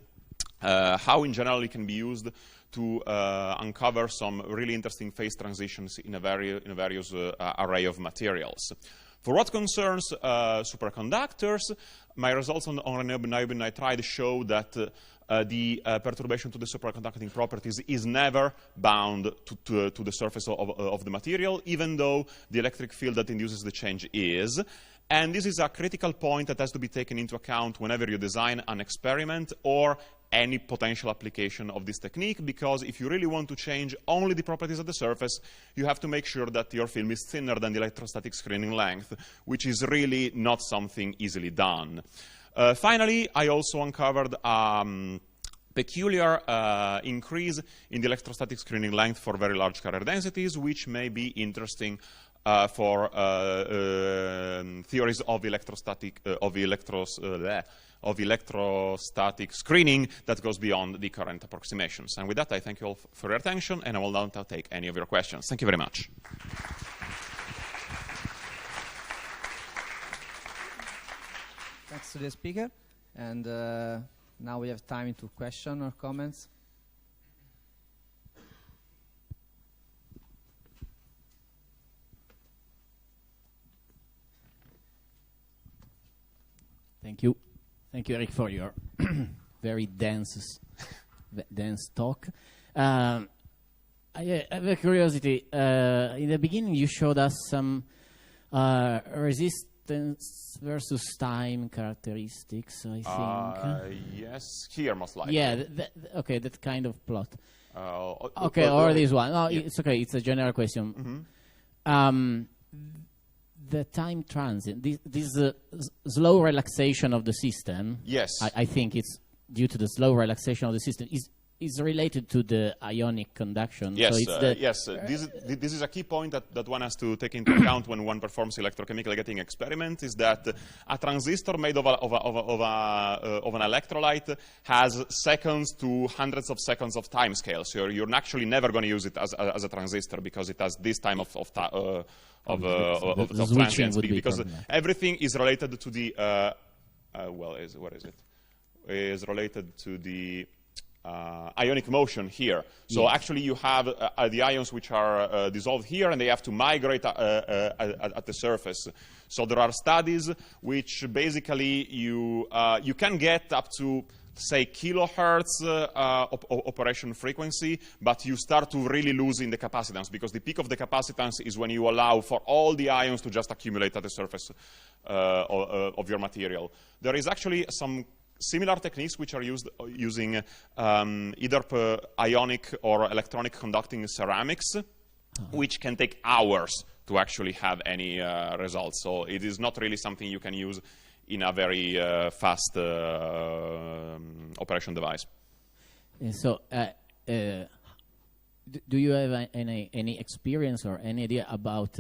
how, in general, it can be used to uncover some really interesting phase transitions in a various array of materials. For what concerns superconductors, my results on niobium nitride show that the perturbation to the superconducting properties is never bound to the surface of the material, even though the electric field that induces the change is. And this is a critical point that has to be taken into account whenever you design an experiment or any potential application of this technique, because if you really want to change only the properties of the surface, you have to make sure that your film is thinner than the electrostatic screening length, which is really not something easily done. Finally, I also uncovered peculiar increase in the electrostatic screening length for very large carrier densities, which may be interesting for theories of electrostatic screening that goes beyond the current approximations. And with that, I thank you all for your attention, and I will now take any of your questions. Thank you very much. Thanks to the speaker. And now we have time to question or comments. Thank you. Thank you, Eric, for your very dense talk. I have a curiosity. In the beginning, you showed us some resistance versus time characteristics, I think. Yes, here most likely. Yeah, okay, that kind of plot. Okay, or this one. No, yeah. It's okay, it's a general question. Mm-hmm. The time transient, this slow relaxation of the system, yes, I think it's due to the slow relaxation of the system, is related to the ionic conduction. Yes, so it's yes. This is a key point that one has to take into account when one performs electrochemical gating experiment, is that a transistor made of an electrolyte has seconds to hundreds of seconds of time scale. So you're actually never going to use it as a transistor, because it has this time of transience, because everything is related to the is related to the ionic motion here. So actually you have the ions which are dissolved here, and they have to migrate at the surface. So there are studies which basically you can get up to, say, kilohertz operation frequency, but you start to really lose in the capacitance, because the peak of the capacitance is when you allow for all the ions to just accumulate at the surface of your material. There is actually some similar techniques which are using either ionic or electronic conducting ceramics, which can take hours to actually have any results. So it is not really something you can use in a very fast operation device. So, do you have any experience or any idea about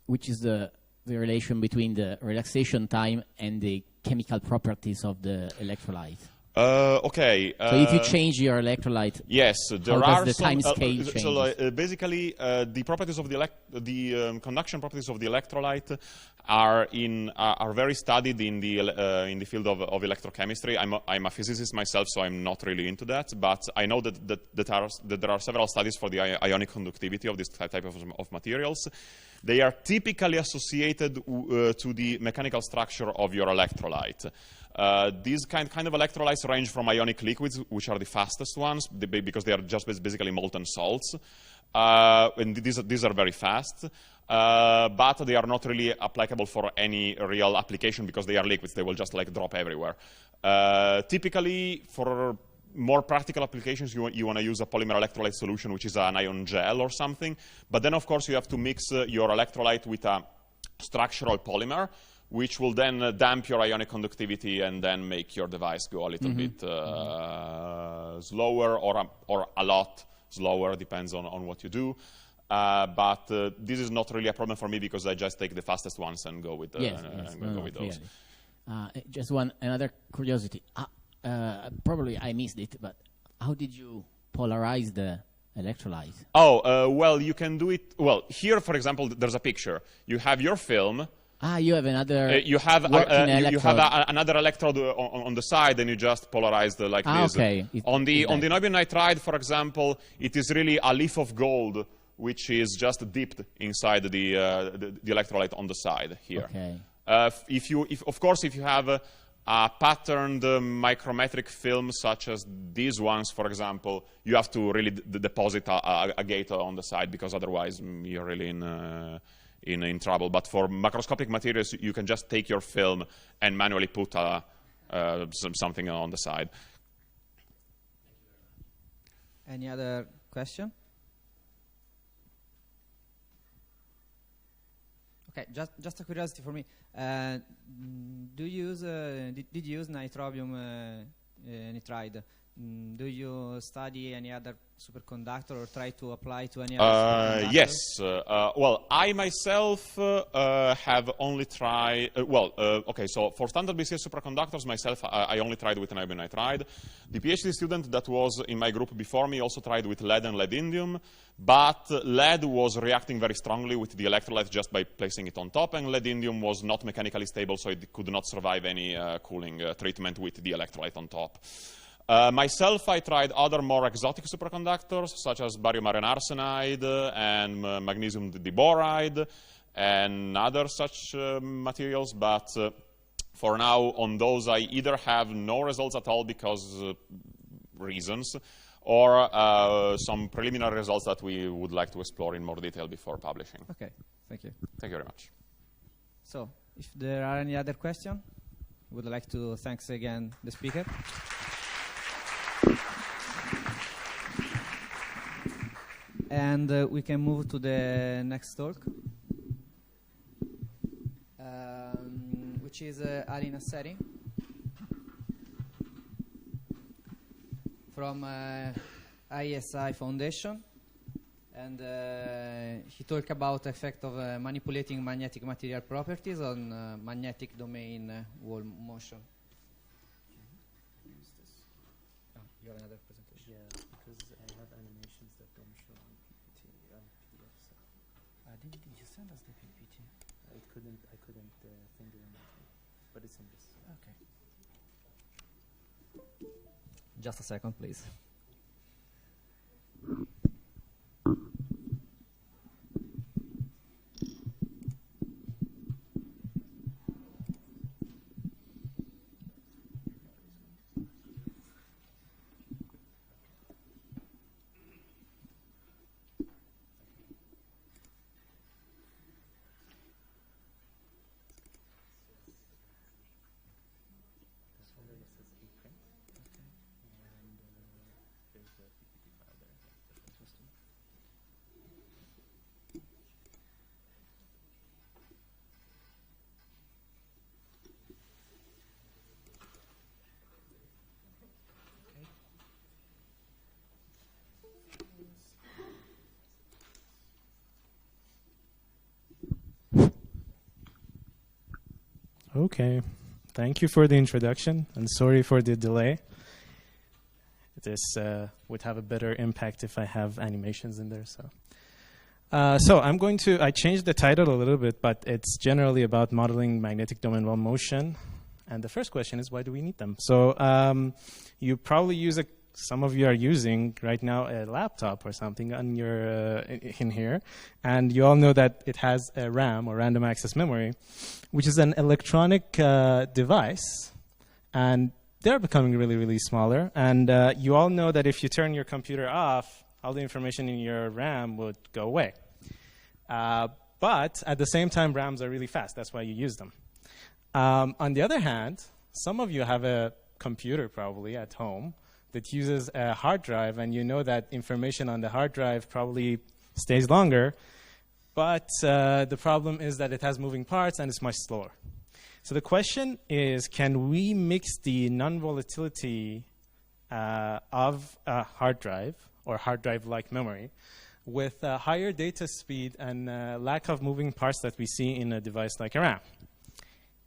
which is the relation between the relaxation time and the chemical properties of the electrolyte? Okay. So if you change your electrolyte, yes, there how are does the time scale change? So basically, the properties of the conduction properties of the electrolyte are very studied in the field of electrochemistry. I'm a physicist myself, so I'm not really into that. But I know that there are several studies for the ionic conductivity of this type of materials. They are typically associated to the mechanical structure of your electrolyte. These kind of electrolytes range from ionic liquids, which are the fastest ones, because they are just basically molten salts. And these are very fast. But they are not really applicable for any real application, because they are liquids. They will just drop everywhere. Typically, for more practical applications, you want to use a polymer electrolyte solution, which is an ion gel or something. But then, of course, you have to mix your electrolyte with a structural polymer, which will then damp your ionic conductivity and then make your device go a little bit slower or a lot slower, depends on what you do. But this is not really a problem for me because I just take the fastest ones and go with, go with those. Just another curiosity. Probably I missed it, but how did you polarize the electrolyte? Oh, well, you can do it. Well, here, for example, there's a picture. You have your film. You have another. You have another electrode on the side, and you just polarize like this. Okay. On the niobium nitride, for example, it is really a leaf of gold, which is just dipped inside the electrolyte on the side here. Okay. Of course, if you have a patterned micrometric film such as these ones, for example, you have to really deposit a gate on the side because otherwise you're really in trouble. But for macroscopic materials, you can just take your film and manually put something on the side. Any other question? Okay, just a curiosity for me. Did you use nitrobium nitride? Do you study any other superconductor or try to apply to any other superconductor? Yes. Well, I myself have only tried... okay, so for standard BCS superconductors, myself, I only tried with niobium nitride. The PhD student that was in my group before me also tried with lead and lead-indium, but lead was reacting very strongly with the electrolyte just by placing it on top, and lead-indium was not mechanically stable, so it could not survive any cooling treatment with the electrolyte on top. Myself, I tried other more exotic superconductors, such as barium iron arsenide and magnesium diboride and other such materials, but for now, on those, I either have no results at all because reasons, or some preliminary results that we would like to explore in more detail before publishing. Okay, thank you. Thank you very much. So, if there are any other questions, I would like to thank again the speaker. And we can move to the next talk, which is Ali Nasseri from ISI Foundation, and he talked about the effect of manipulating magnetic material properties on magnetic domain wall motion. Oh, you have another presentation? Yeah, because I have animations that don't show on PDF. So. Did you send us the PPT? I couldn't think of anything, but it's in this. Okay. Just a second, please. Okay, thank you for the introduction, and sorry for the delay. This would have a better impact if I have animations in there. So I changed the title a little bit, but it's generally about modeling magnetic domain wall motion. And the first question is, why do we need them? So you probably some of you are using right now a laptop or something on your in here, and you all know that it has a RAM, or random access memory, which is an electronic device, and they're becoming really, really smaller. And you all know that if you turn your computer off, all the information in your RAM would go away. But at the same time, RAMs are really fast. That's why you use them. On the other hand, some of you have a computer probably at home that uses a hard drive, and you know that information on the hard drive probably stays longer, but the problem is that it has moving parts and it's much slower. So the question is, can we mix the non-volatility of a hard drive, or hard drive-like memory, with higher data speed and lack of moving parts that we see in a device like a RAM.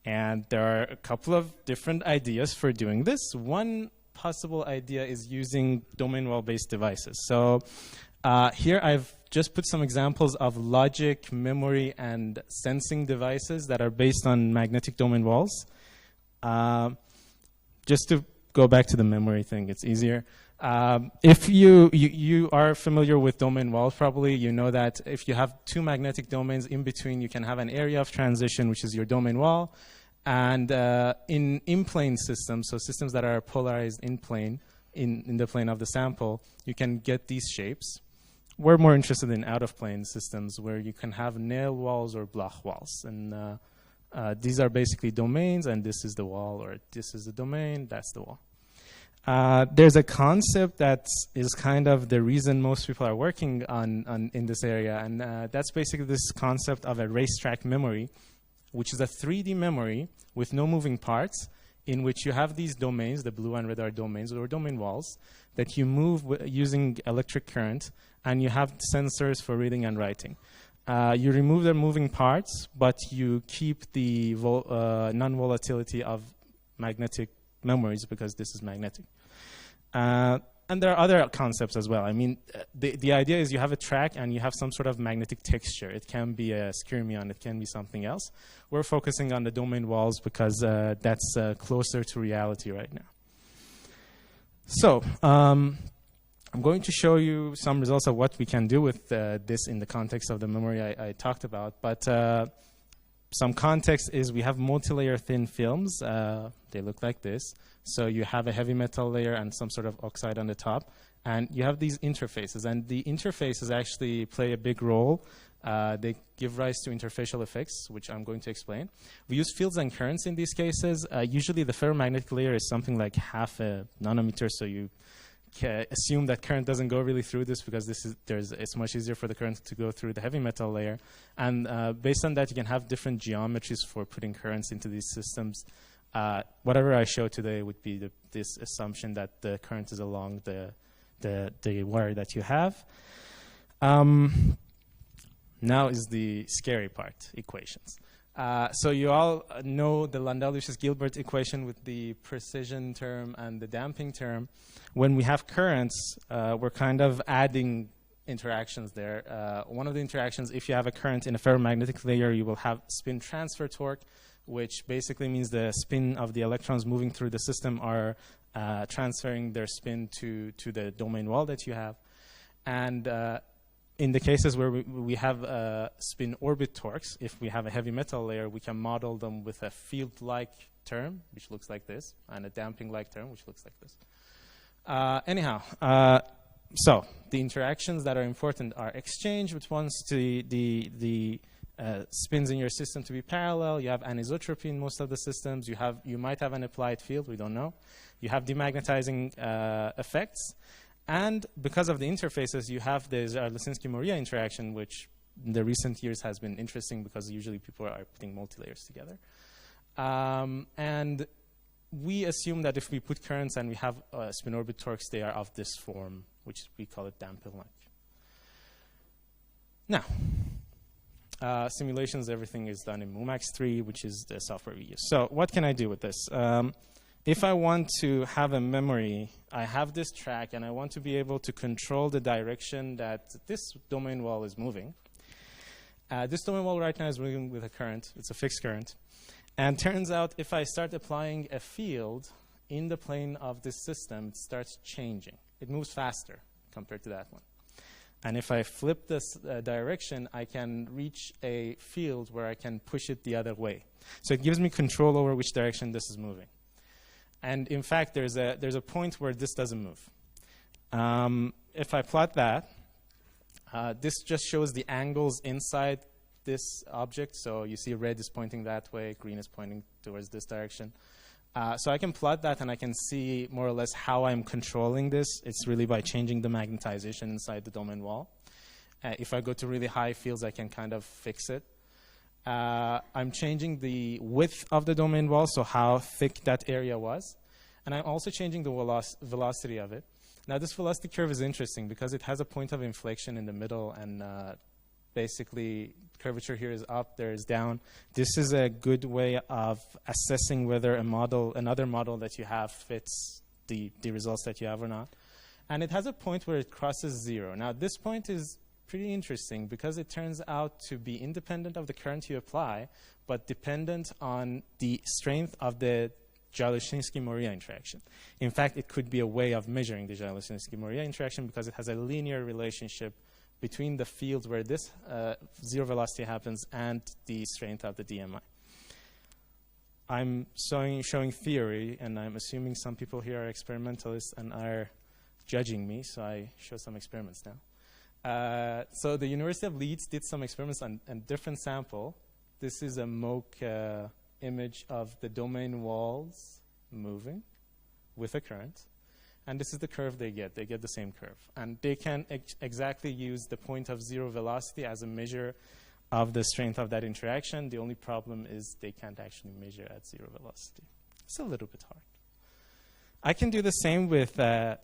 And there are a couple of different ideas for doing this. One possible idea is using domain wall-based devices. So here I've just put some examples of logic, memory, and sensing devices that are based on magnetic domain walls. Just to go back to the memory thing, it's easier. If you are familiar with domain walls, probably you know that if you have two magnetic domains in between, you can have an area of transition, which is your domain wall. And in plane systems, so systems that are polarized in plane, in the plane of the sample, you can get these shapes. We're more interested in out-of-plane systems where you can have nail walls or block walls. And these are basically domains, and this is the wall, or this is the domain, that's the wall. There's a concept that is kind of the reason most people are working on in this area, and that's basically this concept of a racetrack memory, which is a 3D memory with no moving parts, in which you have these domains, the blue and red are domains or domain walls, that you move using electric current, and you have sensors for reading and writing. You remove the moving parts, but you keep the non-volatility of magnetic memories because this is magnetic. And there are other concepts as well. I mean, the idea is you have a track and you have some sort of magnetic texture. It can be a skyrmion, it can be something else. We're focusing on the domain walls because that's closer to reality right now. So, I'm going to show you some results of what we can do with this in the context of the memory I talked about. But some context is we have multi-layer thin films. They look like this. So you have a heavy metal layer and some sort of oxide on the top. And you have these interfaces. And the interfaces actually play a big role. They give rise to interfacial effects, which I'm going to explain. We use fields and currents in these cases. Usually the ferromagnetic layer is something like half a nanometer, so you assume that current doesn't go really through this because it's much easier for the current to go through the heavy metal layer. And based on that, you can have different geometries for putting currents into these systems. Whatever I show today would be this assumption that the current is along the wire that you have. Now is the scary part, equations. So you all know the Landau-Lucius-Gilbert equation with the precision term and the damping term. When we have currents, we're kind of adding interactions there. One of the interactions, if you have a current in a ferromagnetic layer, you will have spin transfer torque, which basically means the spin of the electrons moving through the system are transferring their spin to the domain wall that you have. And in the cases where we have spin orbit torques, if we have a heavy metal layer, we can model them with a field-like term, which looks like this, and a damping-like term, which looks like this. So the interactions that are important are exchange, which wants the spins in your system to be parallel. You have anisotropy in most of the systems. You might have an applied field. We don't know. You have demagnetizing effects. And because of the interfaces, you have the Lisinski-Moria interaction, which in the recent years has been interesting because usually people are putting multi-layers together. And we assume that if we put currents and we have spin orbit torques, they are of this form, which we call it damping-like. Now, simulations, everything is done in Mumax 3, which is the software we use. So what can I do with this? If I want to have a memory, I have this track, and I want to be able to control the direction that this domain wall is moving. This domain wall right now is moving with a current. It's a fixed current. And turns out if I start applying a field in the plane of this system, it starts changing. It moves faster compared to that one. And if I flip this direction, I can reach a field where I can push it the other way. So it gives me control over which direction this is moving. And in fact, there's a point where this doesn't move. If I plot that, this just shows the angles inside this object. So you see red is pointing that way, green is pointing towards this direction. So I can plot that, and I can see more or less how I'm controlling this. It's really by changing the magnetization inside the domain wall. If I go to really high fields, I can kind of fix it. I'm changing the width of the domain wall, so how thick that area was. And I'm also changing the velocity of it. Now, this velocity curve is interesting because it has a point of inflection in the middle, and basically curvature here is up, there is down. This is a good way of assessing whether a model, another model that you have fits the results that you have or not. And it has a point where it crosses 0. Now, this point is pretty interesting because it turns out to be independent of the current you apply, but dependent on the strength of the Zaleshinsky-Moria interaction. In fact, it could be a way of measuring the Zaleshinsky-Moria interaction because it has a linear relationship between the field where this zero velocity happens and the strength of the DMI. I'm showing theory, and I'm assuming some people here are experimentalists and are judging me, so I show some experiments now. So the University of Leeds did some experiments on a different sample. This is a MOOC image of the domain walls moving with a current. And this is the curve they get. They get the same curve. And they can exactly use the point of 0 velocity as a measure of the strength of that interaction. The only problem is they can't actually measure at 0 velocity. It's a little bit hard. I can do the same with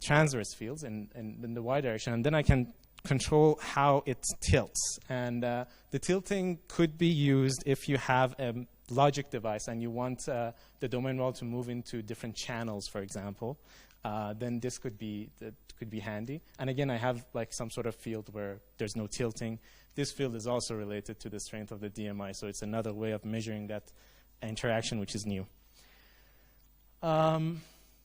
transverse fields in the y direction, and then I can control how it tilts. And the tilting could be used if you have a logic device and you want the domain wall to move into different channels, for example. Then this could be handy. And again, I have like some sort of field where there's no tilting. This field is also related to the strength of the DMI, so it's another way of measuring that interaction, which is new.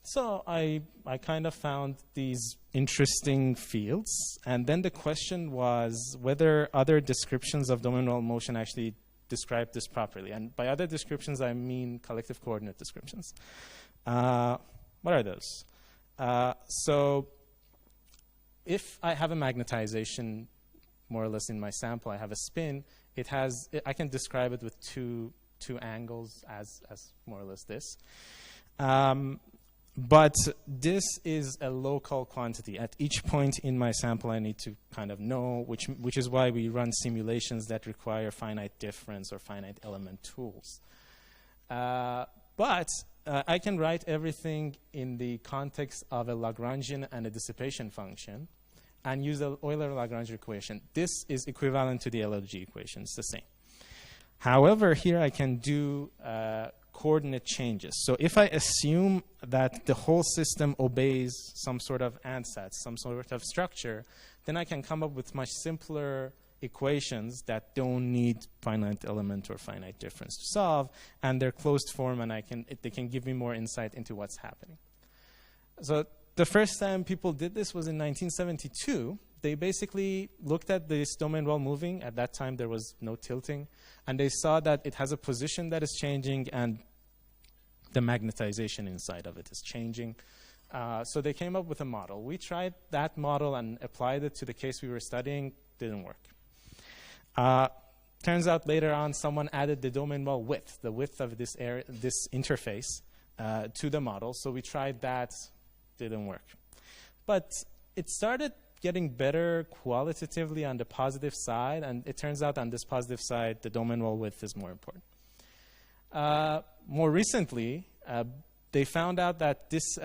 So I kind of found these interesting fields, and then the question was whether other descriptions of domain wall motion actually describe this properly. And by other descriptions, I mean collective coordinate descriptions. What are those? So if I have a magnetization, more or less in my sample, I have a spin, I can describe it with two angles as more or less this. But this is a local quantity. At each point in my sample, I need to kind of know, which is why we run simulations that require finite difference or finite element tools. But I can write everything in the context of a Lagrangian and a dissipation function and use the Euler-Lagrange equation. This is equivalent to the LLG equation. It's the same. However, here I can do coordinate changes. So if I assume that the whole system obeys some sort of ansatz, some sort of structure, then I can come up with much simpler equations that don't need finite element or finite difference to solve, and they're closed form, and they can give me more insight into what's happening. So the first time people did this was in 1972. They basically looked at this domain wall moving. At that time, there was no tilting. And they saw that it has a position that is changing, and the magnetization inside of it is changing. So they came up with a model. We tried that model and applied it to the case we were studying. Didn't work. Turns out later on, someone added the domain wall width, the width of this interface, to the model. So we tried that. Didn't work. But it started getting better qualitatively on the positive side, and it turns out on this positive side, the domain wall width is more important. More recently, they found out that this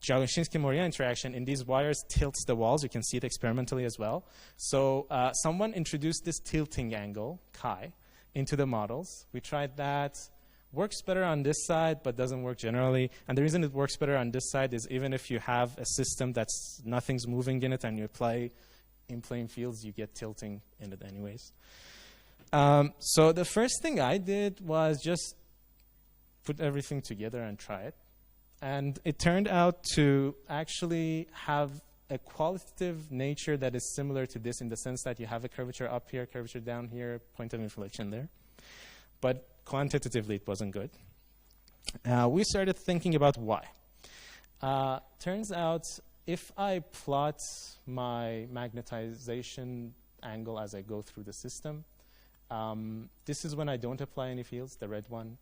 Zaleshinsky-Moria interaction in these wires tilts the walls. You can see it experimentally as well. So someone introduced this tilting angle, chi, into the models. We tried that. Works better on this side, but doesn't work generally. And the reason it works better on this side is even if you have a system that's nothing's moving in it and you apply in plane fields, you get tilting in it anyways. So the first thing I did was just put everything together and try it. And it turned out to actually have a qualitative nature that is similar to this in the sense that you have a curvature up here, curvature down here, point of inflection there. But quantitatively, it wasn't good. We started thinking about why. Turns out, if I plot my magnetization angle as I go through the system, this is when I don't apply any fields, the red one.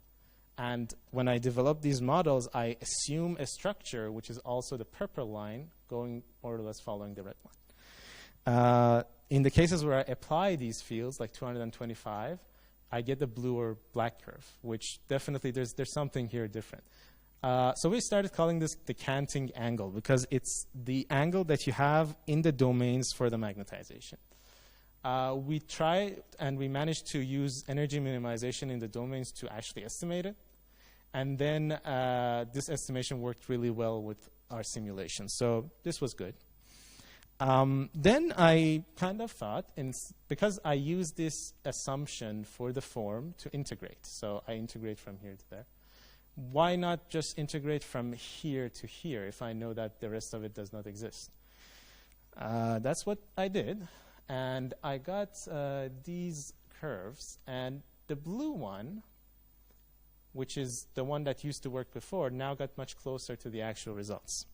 And when I develop these models, I assume a structure, which is also the purple line, going more or less following the red one. In the cases where I apply these fields, like 225, I get the blue or black curve, which definitely there's something here different. So we started calling this the canting angle because it's the angle that you have in the domains for the magnetization. We tried and we managed to use energy minimization in the domains to actually estimate it. And then this estimation worked really well with our simulation. So this was good. Then I kind of thought, because I used this assumption for the form to integrate. So I integrate from here to there. Why not just integrate from here to here if I know that the rest of it does not exist? That's what I did. And I got these curves. And the blue one, which is the one that used to work before, now got much closer to the actual results.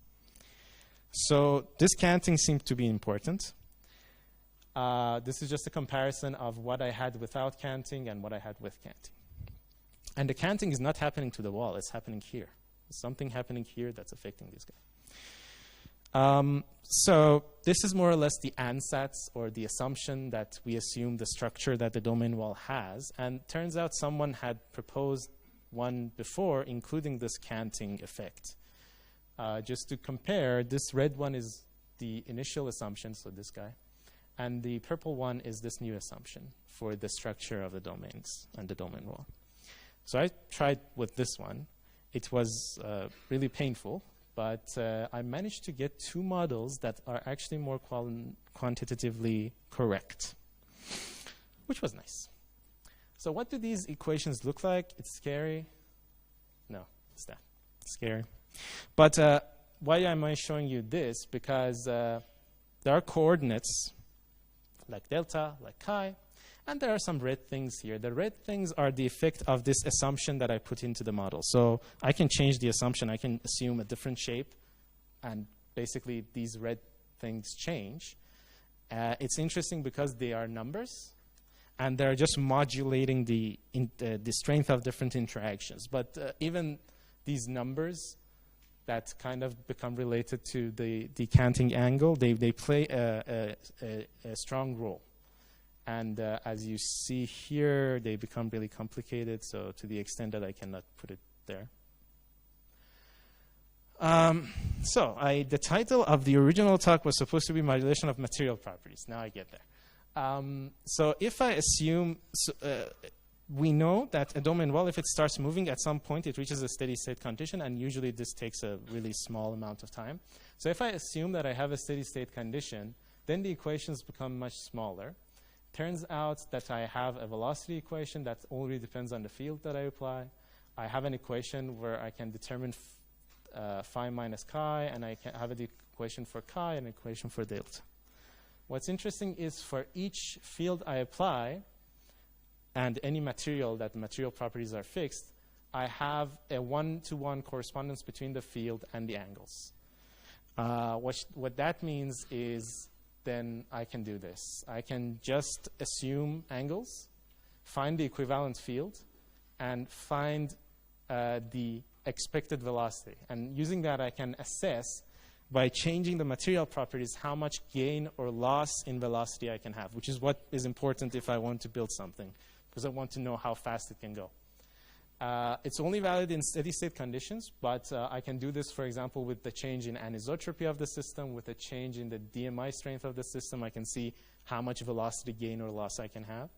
So this canting seemed to be important. This is just a comparison of what I had without canting and what I had with canting. And the canting is not happening to the wall. It's happening here. There's something happening here that's affecting this guy. So this is more or less the ansatz, or the assumption that we assume the structure that the domain wall has. And turns out someone had proposed one before, including this canting effect. Just to compare, this red one is the initial assumption, so this guy. And the purple one is this new assumption for the structure of the domains and the domain wall. So I tried with this one. It was really painful, but I managed to get two models that are actually more quantitatively correct, which was nice. So what do these equations look like? It's scary. No, it's that. It's scary. But why am I showing you this? Because there are coordinates like delta, like chi, and there are some red things here. The red things are the effect of this assumption that I put into the model. So I can change the assumption. I can assume a different shape, and basically these red things change. It's interesting because they are numbers, and they're just modulating the strength of different interactions. But even these numbers that kind of become related to the canting angle, they play a strong role. And as you see here, they become really complicated, so to the extent that I cannot put it there. The title of the original talk was supposed to be Modulation of Material Properties. Now I get there. So if I assume, we know that a domain wall, if it starts moving at some point, it reaches a steady state condition, and usually this takes a really small amount of time. So if I assume that I have a steady state condition, then the equations become much smaller. Turns out that I have a velocity equation that only depends on the field that I apply. I have an equation where I can determine phi minus chi, and I can have an equation for chi and an equation for delta. What's interesting is for each field I apply, and any material that the material properties are fixed, I have a one-to-one correspondence between the field and the angles. What that means is then I can do this. I can just assume angles, find the equivalent field, and find the expected velocity. And using that, I can assess, by changing the material properties, how much gain or loss in velocity I can have, which is what is important if I want to build something, because I want to know how fast it can go. It's only valid in steady state conditions, but I can do this, for example, with the change in anisotropy of the system, with a change in the DMI strength of the system. I can see how much velocity gain or loss I can have.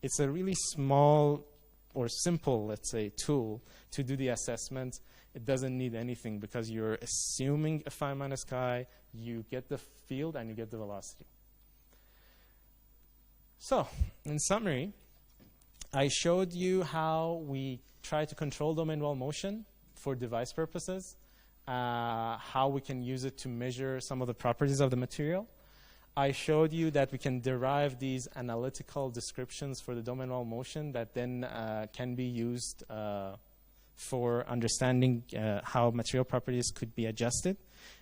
It's a really small or simple, let's say, tool to do the assessment. It doesn't need anything because you're assuming a phi minus chi, you get the field, and you get the velocity. So, in summary, I showed you how we try to control domain wall motion for device purposes, how we can use it to measure some of the properties of the material. I showed you that we can derive these analytical descriptions for the domain wall motion that then can be used for understanding how material properties could be adjusted.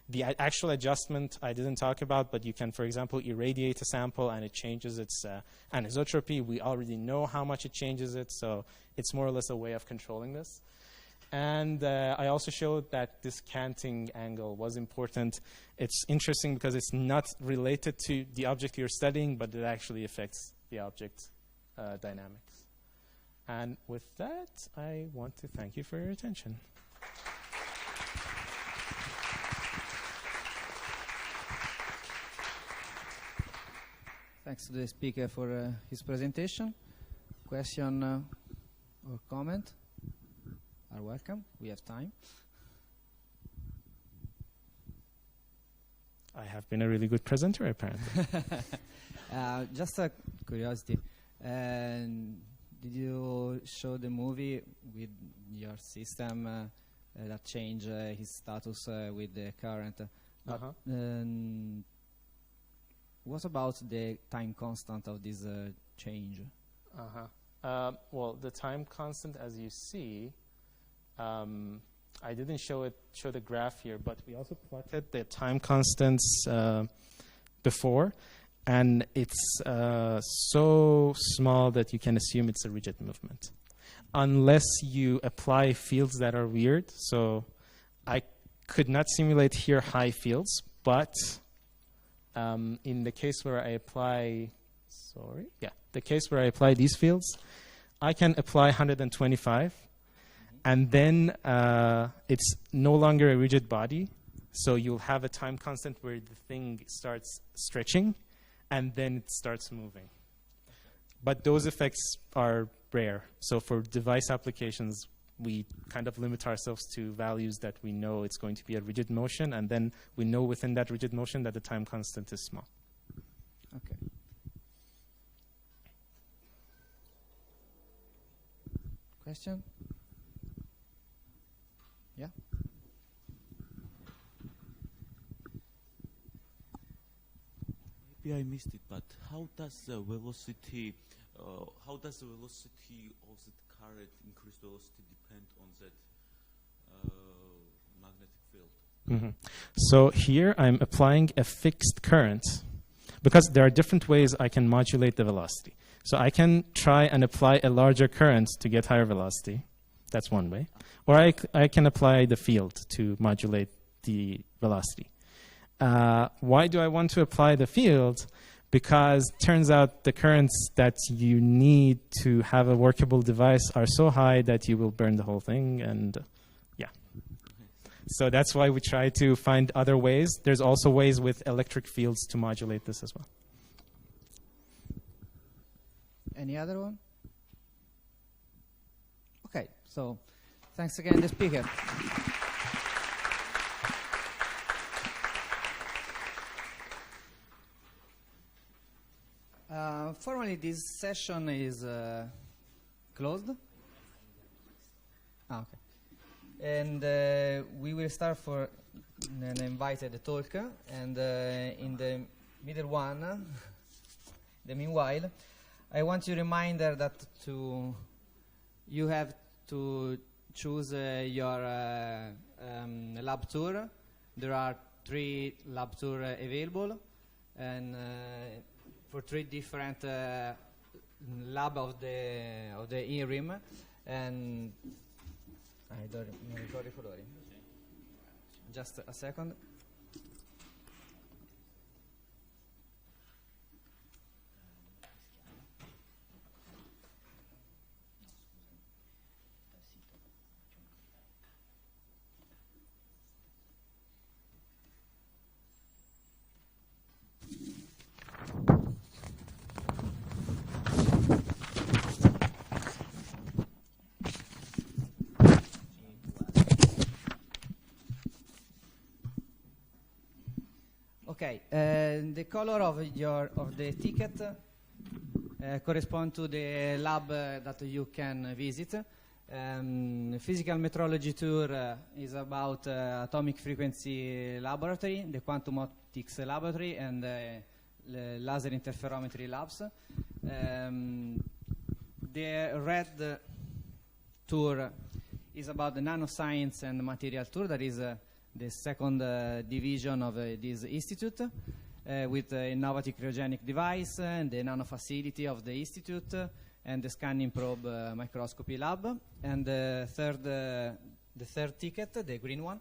The actual adjustment I didn't talk about, but you can, for example, irradiate a sample and it changes its anisotropy. We already know how much it changes it, so it's more or less a way of controlling this. And I also showed that this canting angle was important. It's interesting because it's not related to the object you're studying, but it actually affects the object dynamics. And with that, I want to thank you for your attention. Thanks to the speaker for his presentation. Question or comment are welcome. We have time. I have been a really good presenter, apparently. Just a curiosity. Did you show the movie with your system that changed his status with the current? What about the time constant of this change? Well, the time constant, as you see, I didn't show the graph here, but we also plotted the time constants before, and it's so small that you can assume it's a rigid movement, unless you apply fields that are weird. So I could not simulate here high fields, but in the case where I apply, the case where I apply these fields, I can apply 125, and then it's no longer a rigid body, so you'll have a time constant where the thing starts stretching, and then it starts moving. But those effects are rare. So for device applications, we kind of limit ourselves to values that we know it's going to be a rigid motion, and then we know within that rigid motion that the time constant is small. Okay. Question? Yeah? Maybe I missed it, but how does the velocity of the current increased velocity depend on that magnetic field? So here I'm applying a fixed current, because there are different ways I can modulate the velocity. So I can try and apply a larger current to get higher velocity. That's one way. Or I can apply the field to modulate the velocity. Why do I want to apply the field? Because it turns out the currents that you need to have a workable device are so high that you will burn the whole thing, and yeah. So that's why we try to find other ways. There's also ways with electric fields to modulate this as well. Any other one? Okay, so thanks again, the speaker. Formally, this session is closed. Okay. And we will start for an invited talk. And in the middle one, meanwhile, I want to reminder that you have to choose your lab tour. There are 3 lab tours available, and for 3 different lab of the INRiM, and I don't ricordo I colori. Just a second. Okay, the color of the ticket correspond to the lab that you can visit. Physical metrology tour is about atomic frequency laboratory, the quantum optics laboratory, and the laser interferometry labs. The red tour is about the nanoscience and material tour, that is the second division of this institute, with the innovative cryogenic device and the nano facility of the institute and the scanning probe microscopy lab. And the third ticket, the green one,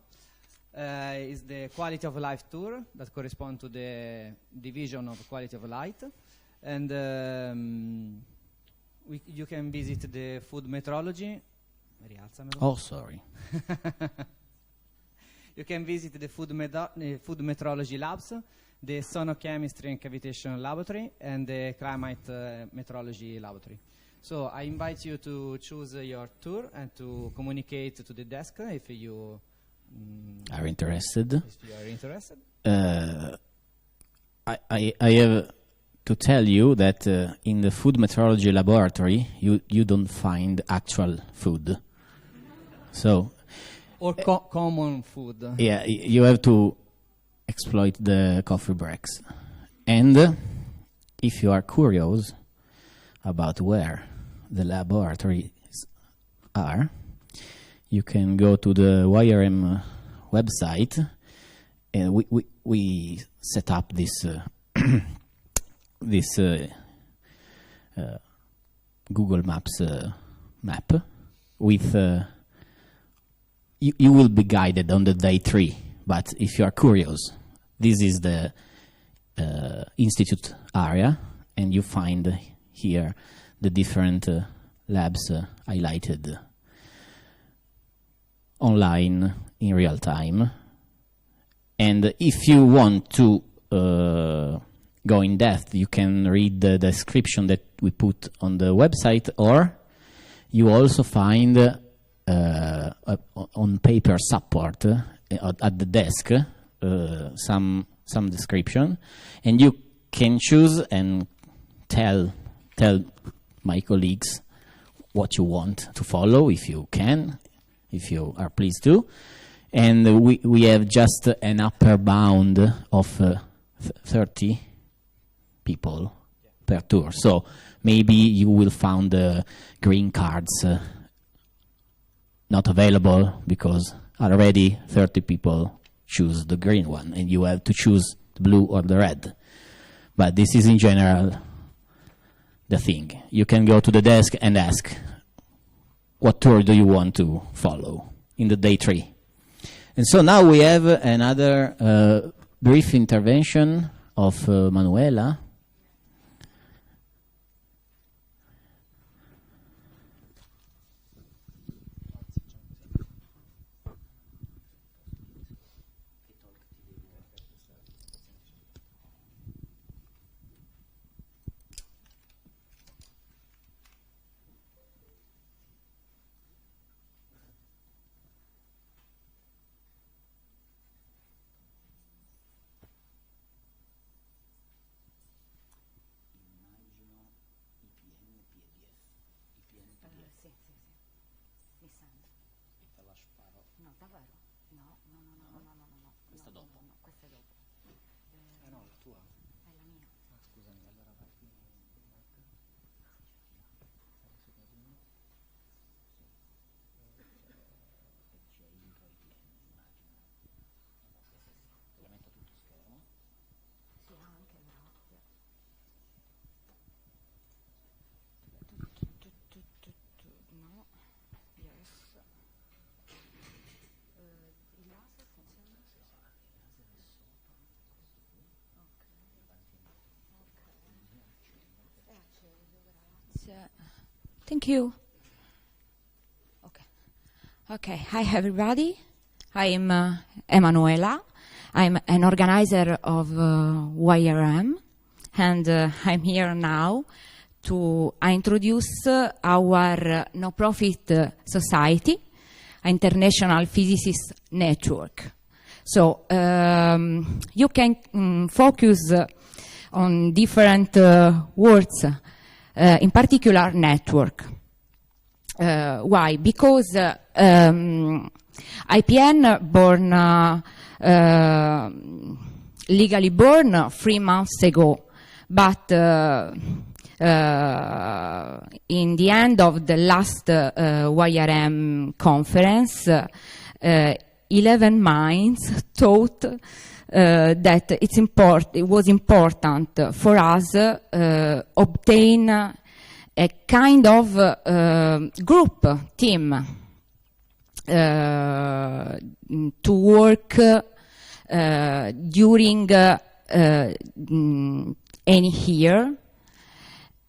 is the quality of life tour that corresponds to the division of quality of light. And you can visit the food metrology. Oh, sorry. You can visit the food metrology labs, the Sonochemistry and Cavitation Laboratory and the Climate Meteorology Laboratory. So I invite you to choose your tour and to communicate to the desk if you are interested. If you are interested. I have to tell you that in the food meteorology laboratory you don't find actual food. So or common food. Yeah, you have to exploit the coffee breaks. And if you are curious about where the laboratories are, you can go to the INRiM website, and we set up this this Google Maps map with you will be guided on the day 3, but if you are curious, this is the institute area, and you find here the different labs highlighted online in real time. And if you want to go in depth, you can read the description that we put on the website, or you also find on paper support at the desk some description, and you can choose and tell my colleagues what you want to follow, if you can, if you are pleased to. And we have just an upper bound of 30 people per tour. So maybe you will find green cards not available because already 30 people choose the green one, and you have to choose the blue or the red. But this is in general the thing. You can go to the desk and ask, what tour do you want to follow in the day 3? And so now we have another brief intervention of Manuela. Thank you. Okay. Hi, everybody. I'm Emanuela. I'm an organizer of INRiM, and I'm here now to introduce our no-profit society, International Physicists Network. So you can focus on different words, in particular network. Why? Because IPN legally born 3 months ago, but in the end of the last INRiM conference, 11 minds thought that it was important for us obtain a kind of group, team, to work during any year,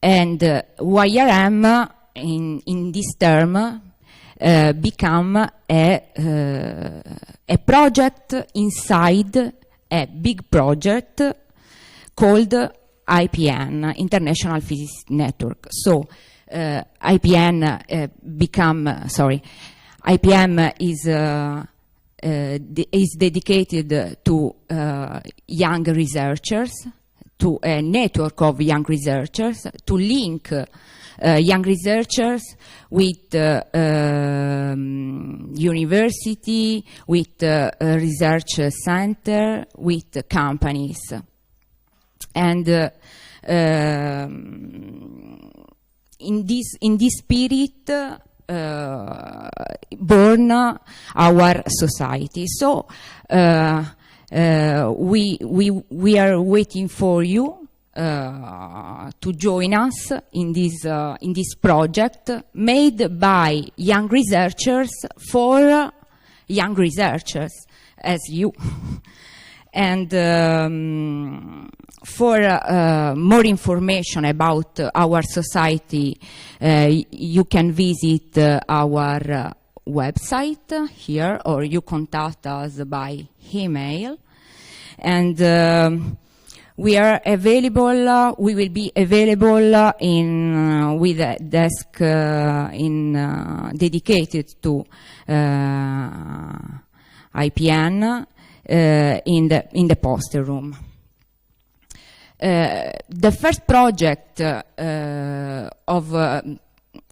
and INRiM in this term become a project inside a big project called IPN, International Physics Network. So IPN is dedicated to young researchers, to a network of young researchers, to link young researchers with university, with research center, with companies. And in this spirit, born our society. So we are waiting for you to join us in this project made by young researchers for young researchers as you. And for more information about our society, you can visit our website here, or you contact us by email. And we are available. We will be available with a desk dedicated to IPN in the poster room. The first project of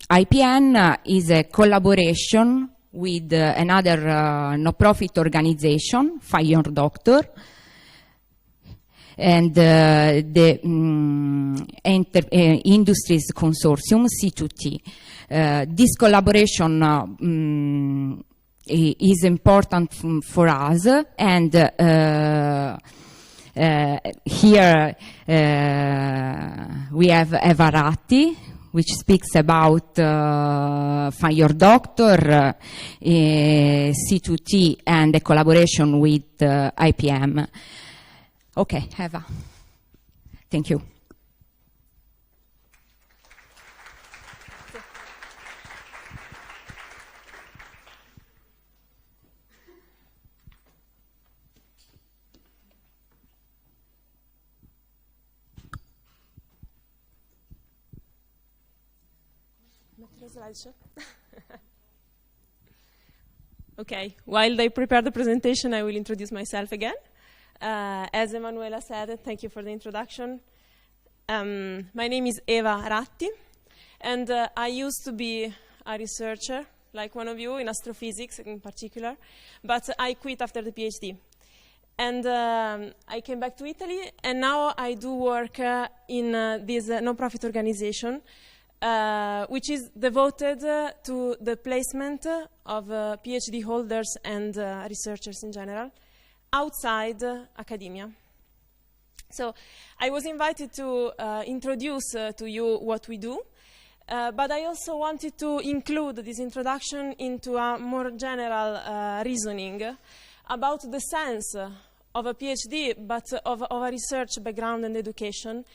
IPN is a collaboration with another no-profit organization, Find Your Doctor, and the Industries Consortium, C2T. This collaboration is important for us, and here we have Eva Ratti, which speaks about Find Your Doctor, C2T, and the collaboration with IPM. Okay, Eva. Thank you. Okay, while they prepare the presentation, I will introduce myself again. As Emanuela said, thank you for the introduction. My name is Eva Ratti, and I used to be a researcher, like one of you, in astrophysics in particular, but I quit after the PhD. And I came back to Italy, and now I do work in this non-profit organization, which is devoted to the placement of PhD holders and researchers in general outside academia. So I was invited to introduce to you what we do, but I also wanted to include this introduction into a more general reasoning about the sense of a PhD, but of a research background and education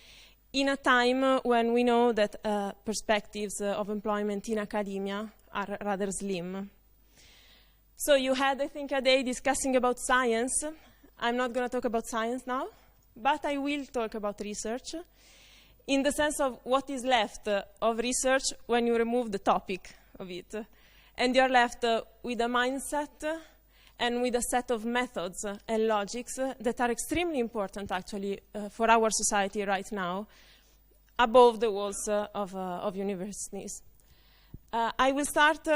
in a time when we know that perspectives of employment in academia are rather slim. So you had, I think, a day discussing about science. I'm not going to talk about science now, but I will talk about research in the sense of what is left of research when you remove the topic of it. And you're left with a mindset and with a set of methods and logics that are extremely important, actually, for our society right now, above the walls of universities. I will start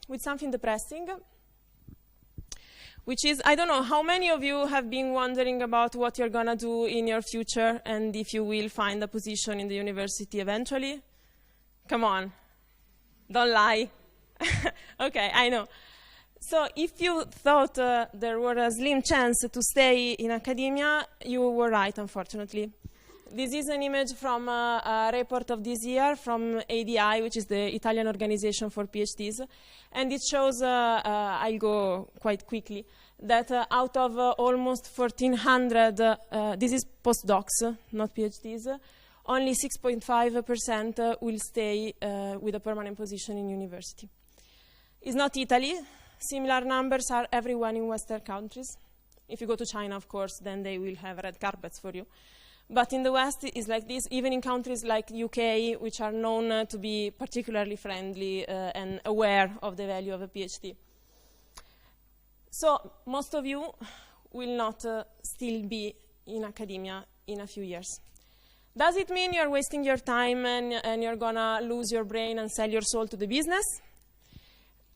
with something depressing, which is, I don't know, how many of you have been wondering about what you're going to do in your future and if you will find a position in the university eventually? Come on, don't lie. Okay, I know. So if you thought there were a slim chance to stay in academia, you were right, unfortunately. This is an image from a report of this year from ADI, which is the Italian organization for PhDs. And it shows, I'll go quite quickly, that out of almost 1,400, this is postdocs, not PhDs, only 6.5% will stay with a permanent position in university. It's not Italy. Similar numbers are everywhere in Western countries. If you go to China, of course, then they will have red carpets for you. But in the West, it's like this, even in countries like UK, which are known to be particularly friendly and aware of the value of a PhD. So most of you will not still be in academia in a few years. Does it mean you're wasting your time and you're going to lose your brain and sell your soul to the business?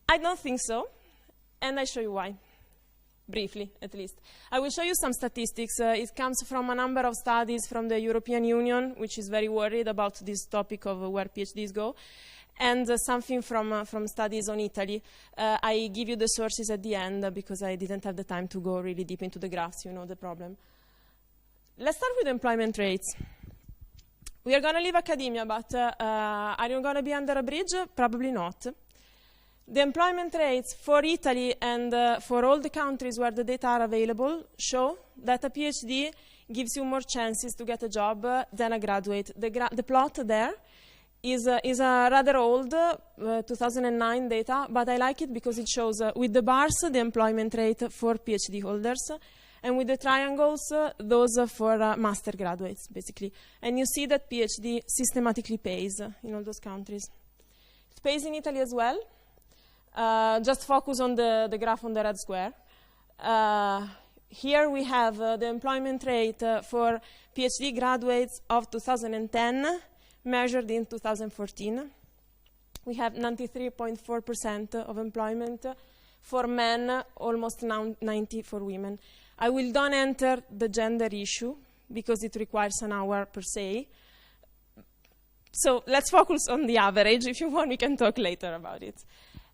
I don't think so, and I'll show you why. Briefly, at least. I will show you some statistics. It comes from a number of studies from the European Union, which is very worried about this topic of where PhDs go, and something from studies on Italy. I give you the sources at the end because I didn't have the time to go really deep into the graphs, you know the problem. Let's start with employment rates. We are going to leave academia, but are you going to be under a bridge? Probably not. The employment rates for Italy and for all the countries where the data are available show that a PhD gives you more chances to get a job than a graduate. The plot there is a rather old 2009 data, but I like it because it shows with the bars the employment rate for PhD holders, and with the triangles those for master graduates, basically. And you see that PhD systematically pays in all those countries. It pays in Italy as well. Just focus on the graph on the red square. Here we have the employment rate for PhD graduates of 2010 measured in 2014. We have 93.4% of employment for men, almost 90% for women. I will not enter the gender issue because it requires an hour per se. So let's focus on the average. If you want, we can talk later about it.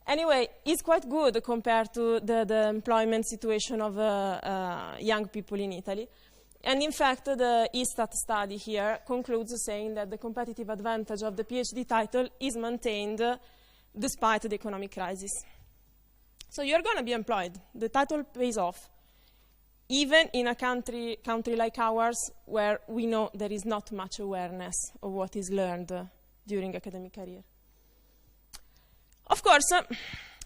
Anyway, it's quite good compared to the employment situation of young people in Italy. And in fact, the ISTAT study here concludes saying that the competitive advantage of the PhD title is maintained despite the economic crisis. So you're going to be employed. The title pays off, even in a country like ours where we know there is not much awareness of what is learned during academic career. Of course,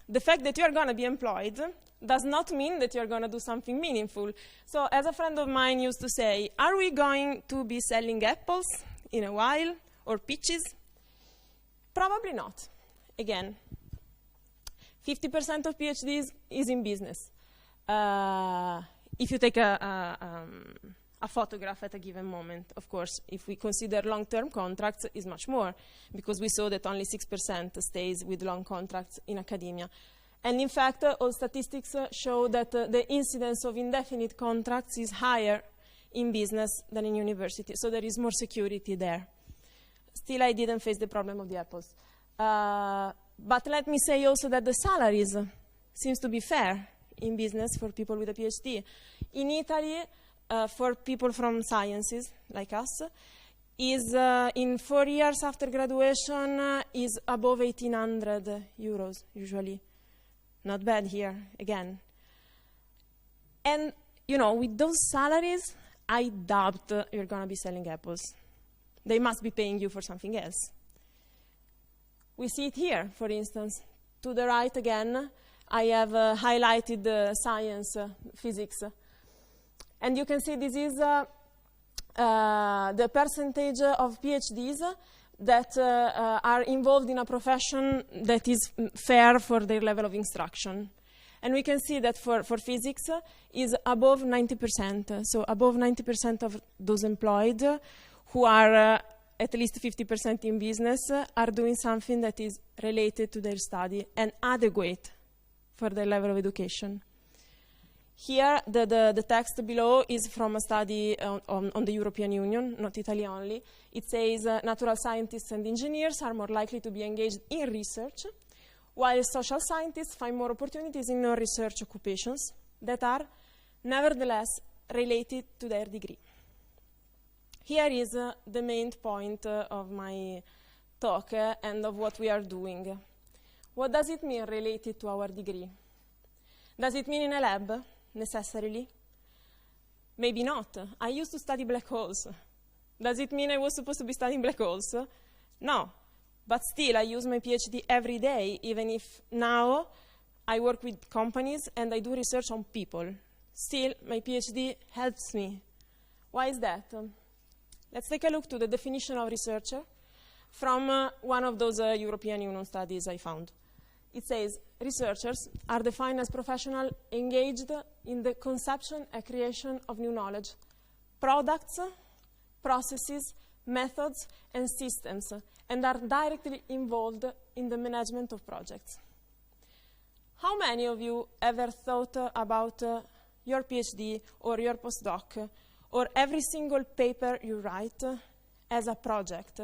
the fact that you are going to be employed does not mean that you're going to do something meaningful. So as a friend of mine used to say, are we going to be selling apples in a while or peaches? Probably not. Again, 50% of PhDs is in business. If you take a photograph at a given moment, of course, if we consider long-term contracts, is much more, because we saw that only 6% stays with long contracts in academia. And in fact, all statistics show that the incidence of indefinite contracts is higher in business than in university, so there is more security there. Still, I didn't face the problem of the apples. But let me say also that the salaries seems to be fair in business for people with a PhD. In Italy, for people from sciences like us, is in 4 years after graduation is above 1,800 euros usually. Not bad here, again. And, you know, with those salaries, I doubt you're going to be selling apples. They must be paying you for something else. We see it here, for instance. To the right again, I have highlighted science, physics. And you can see this is the percentage of PhDs that are involved in a profession that is fair for their level of instruction. And we can see that for physics is above 90%. So above 90% of those employed who are at least 50% in business are doing something that is related to their study and adequate for their level of education. Here, the text below is from a study on the European Union, not Italy only. It says natural scientists and engineers are more likely to be engaged in research, while social scientists find more opportunities in non-research occupations that are nevertheless related to their degree. Here is the main point of my talk and of what we are doing. What does it mean related to our degree? Does it mean in a lab? Necessarily? Maybe not. I used to study black holes. Does it mean I was supposed to be studying black holes? No. But still, I use my PhD every day, even if now I work with companies and I do research on people. Still, my PhD helps me. Why is that? Let's take a look to the definition of researcher from one of those European Union studies I found. It says, researchers are defined as professionals engaged in the conception and creation of new knowledge, products, processes, methods, and systems, and are directly involved in the management of projects. How many of you ever thought about your PhD or your postdoc or every single paper you write as a project?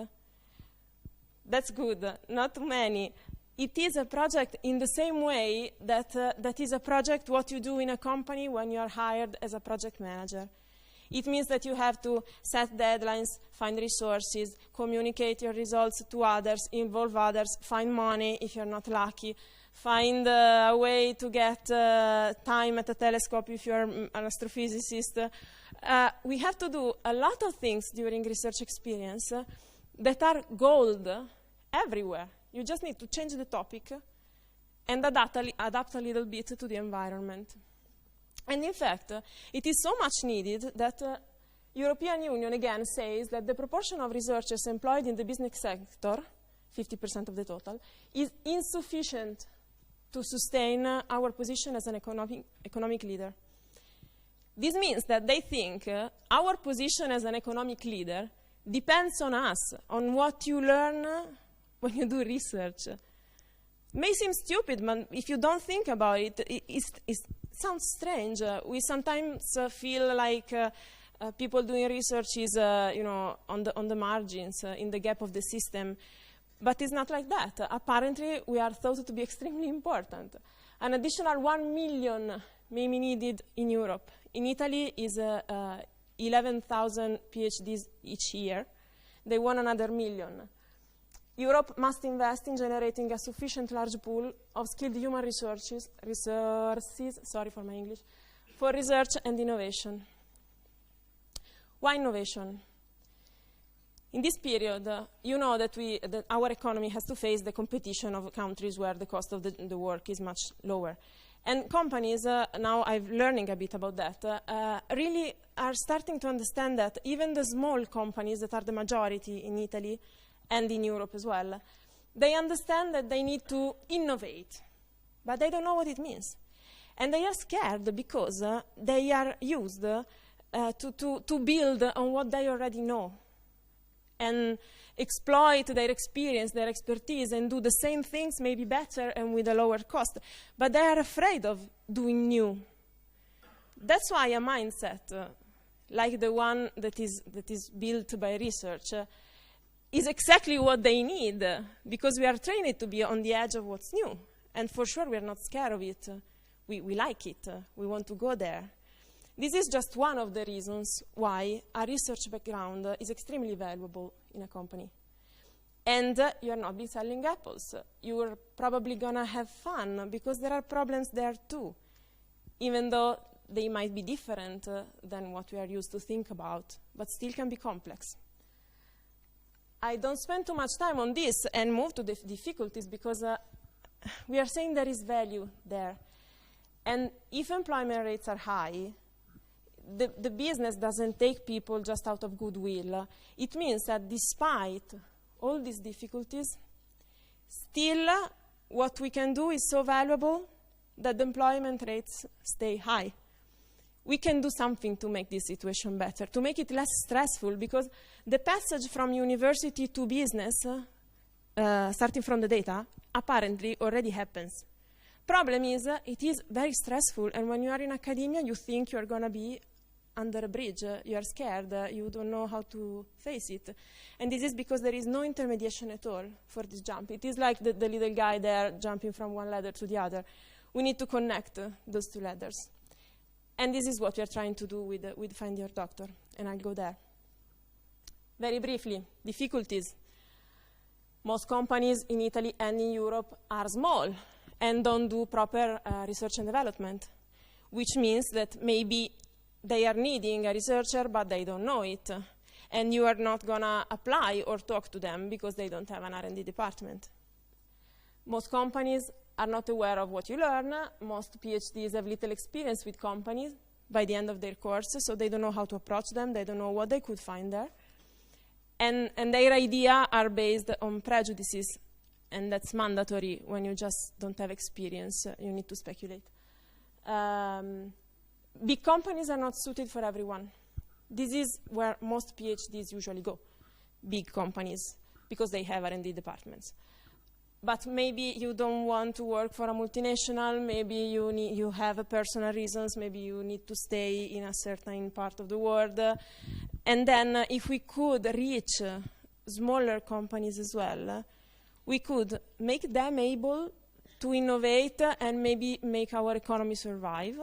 That's good, not too many. It is a project in the same way that that is a project what you do in a company when you are hired as a project manager. It means that you have to set deadlines, find resources, communicate your results to others, involve others, find money if you're not lucky, find a way to get time at a telescope if you're an astrophysicist. We have to do a lot of things during research experience that are gold everywhere. You just need to change the topic and adapt a little bit to the environment. And in fact, it is so much needed that European Union again says that the proportion of researchers employed in the business sector, 50% of the total, is insufficient to sustain our position as an economic leader. This means that they think our position as an economic leader depends on us, on what you learn when you do research. May seem stupid, but if you don't think about it, it sounds strange. We sometimes feel like people doing research is, on the margins, in the gap of the system. But it's not like that. Apparently, we are thought to be extremely important. An additional 1 million may be needed in Europe. In Italy is 11,000 PhDs each year. They want another 1 million. Europe must invest in generating a sufficient large pool of skilled human resources, sorry for my English, for research and innovation. Why innovation? In this period, you know that our economy has to face the competition of countries where the cost of the work is much lower. And companies, now I'm learning a bit about that, really are starting to understand that even the small companies that are the majority in Italy and in Europe as well, they understand that they need to innovate, but they don't know what it means. And they are scared because they are used to build on what they already know and exploit their experience, their expertise, and do the same things, maybe better and with a lower cost. But they are afraid of doing new. That's why a mindset like the one that is built by research is exactly what they need, because we are trained to be on the edge of what's new. And for sure, we are not scared of it. We like it. We want to go there. This is just one of the reasons why a research background is extremely valuable in a company. And you're not be selling apples. You're probably going to have fun, because there are problems there too, even though they might be different than what we are used to think about, but still can be complex. I don't spend too much time on this and move to the difficulties, because we are saying there is value there. And if employment rates are high, the business doesn't take people just out of goodwill. It means that despite all these difficulties, still what we can do is so valuable that the employment rates stay high. We can do something to make this situation better, to make it less stressful, because the passage from university to business, starting from the data, apparently already happens. Problem is, it is very stressful, and when you are in academia, you think you're going to be under a bridge. You are scared. You don't know how to face it. And this is because there is no intermediation at all for this jump. It is like the little guy there jumping from one ladder to the other. We need to connect those two ladders. And this is what we are trying to do with Find Your Doctor, and I'll go there. Very briefly, difficulties. Most companies in Italy and in Europe are small and don't do proper research and development, which means that maybe they are needing a researcher, but they don't know it. And you are not going to apply or talk to them because they don't have an R&D department. Most companies are not aware of what you learn. Most PhDs have little experience with companies by the end of their course, so they don't know how to approach them. They don't know what they could find there. And their idea are based on prejudices, and that's mandatory when you just don't have experience. You need to speculate. Big companies are not suited for everyone. This is where most PhDs usually go, big companies, because they have R&D departments. But maybe you don't want to work for a multinational, maybe you have personal reasons, maybe you need to stay in a certain part of the world. And then if we could reach smaller companies as well, we could make them able to innovate and maybe make our economy survive.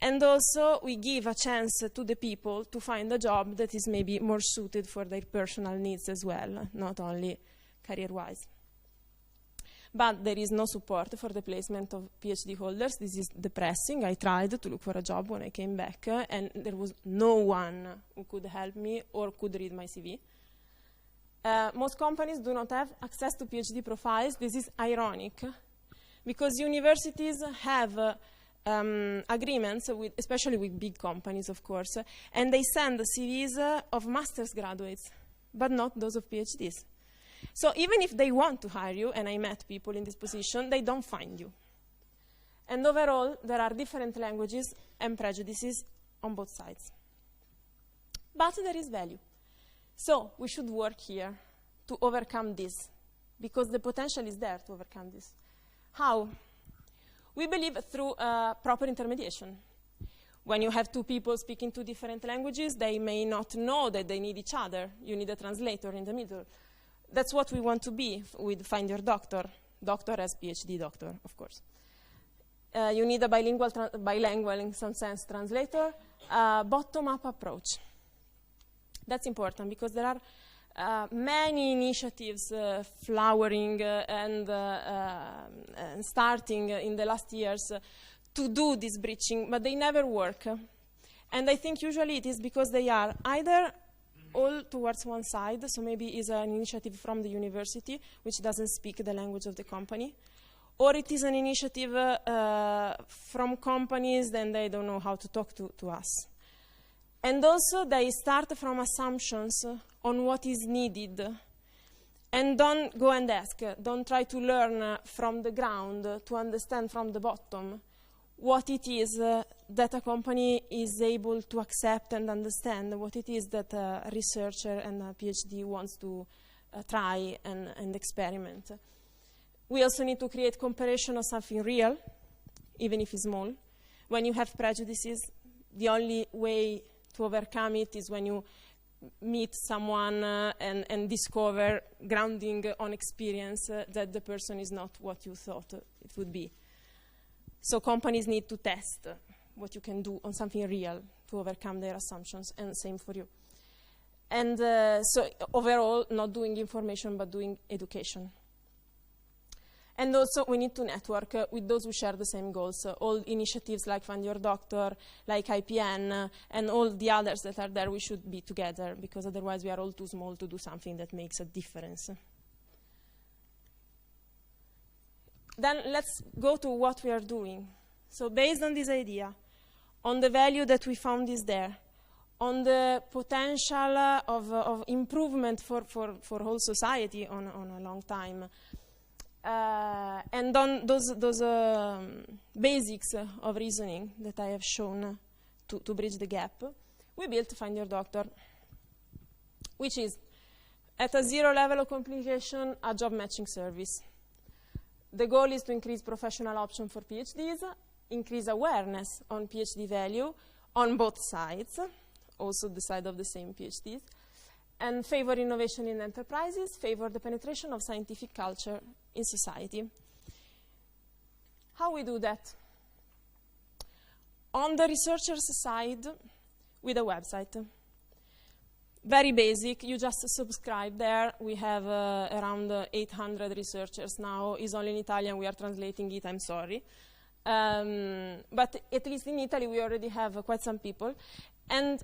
And also we give a chance to the people to find a job that is maybe more suited for their personal needs as well, not only career-wise. But there is no support for the placement of PhD holders. This is depressing. I tried to look for a job when I came back, and there was no one who could help me or could read my CV. Most companies do not have access to PhD profiles. This is ironic, because universities have agreements, especially with big companies, of course, and they send the CVs of master's graduates, but not those of PhDs. So even if they want to hire you, and I met people in this position, they don't find you. And overall, there are different languages and prejudices on both sides. But there is value. So we should work here to overcome this, because the potential is there to overcome this. How? We believe through proper intermediation. When you have two people speaking two different languages, they may not know that they need each other. You need a translator in the middle. That's what we want to be with Find Your Doctor. Doctor as PhD doctor, of course. You need a bilingual in some sense translator, bottom-up approach. That's important because there are many initiatives flowering and starting in the last years to do this bridging, but they never work. And I think usually it is because they are either all towards one side, so maybe it's an initiative from the university, which doesn't speak the language of the company, or it is an initiative from companies, then they don't know how to talk to us. And also they start from assumptions on what is needed, and don't go and ask, don't try to learn from the ground to understand from the bottom what it is that a company is able to accept and understand, what it is that a researcher and a PhD wants to try and experiment. We also need to create comparison of something real, even if it's small. When you have prejudices, the only way to overcome it is when you meet someone and discover, grounding on experience, that the person is not what you thought it would be. So companies need to test what you can do on something real to overcome their assumptions, and same for you. And so overall, not doing information, but doing education. And also, we need to network with those who share the same goals. All initiatives like Find Your Doctor, like IPN, and all the others that are there, we should be together, because otherwise we are all too small to do something that makes a difference. Then let's go to what we are doing. So based on this idea, on the value that we found is there, on the potential of improvement for whole society on a long time, and on those basics of reasoning that I have shown to bridge the gap, we built Find Your Doctor, which is, at a zero level of complication, a job matching service. The goal is to increase professional options for PhDs, increase awareness on PhD value on both sides, also the side of the same PhDs, and favor innovation in enterprises, favor the penetration of scientific culture in society. How we do that? On the researcher's side, with a website. Very basic, you just subscribe there. We have around 800 researchers now. It's only in Italian, we are translating it, I'm sorry. But at least in Italy, we already have quite some people. And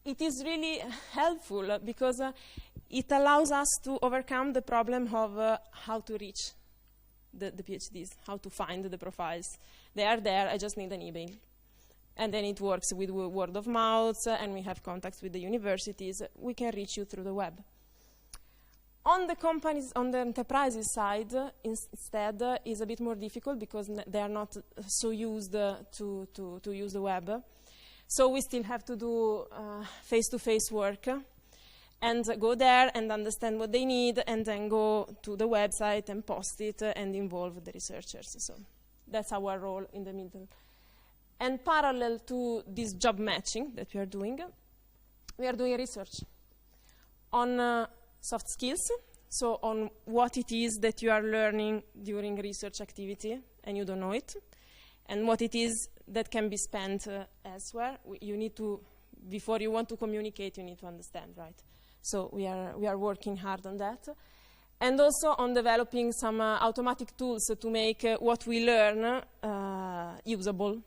it is really helpful because it allows us to overcome the problem of how to reach the PhDs, how to find the profiles. They are there, I just need an email. And then it works with word of mouth, and we have contacts with the universities. We can reach you through the web. On the companies, on the enterprises side, instead, is a bit more difficult because they are not so used to use the web. So we still have to do face-to-face work and go there and understand what they need, and then go to the website and post it and involve the researchers. So that's our role in the middle. And parallel to this job matching that we are doing research on soft skills, so on what it is that you are learning during research activity and you don't know it, and what it is that can be spent elsewhere. You need to, before you want to communicate, you need to understand, right? So we are working hard on that. And also on developing some automatic tools to make what we learn usable,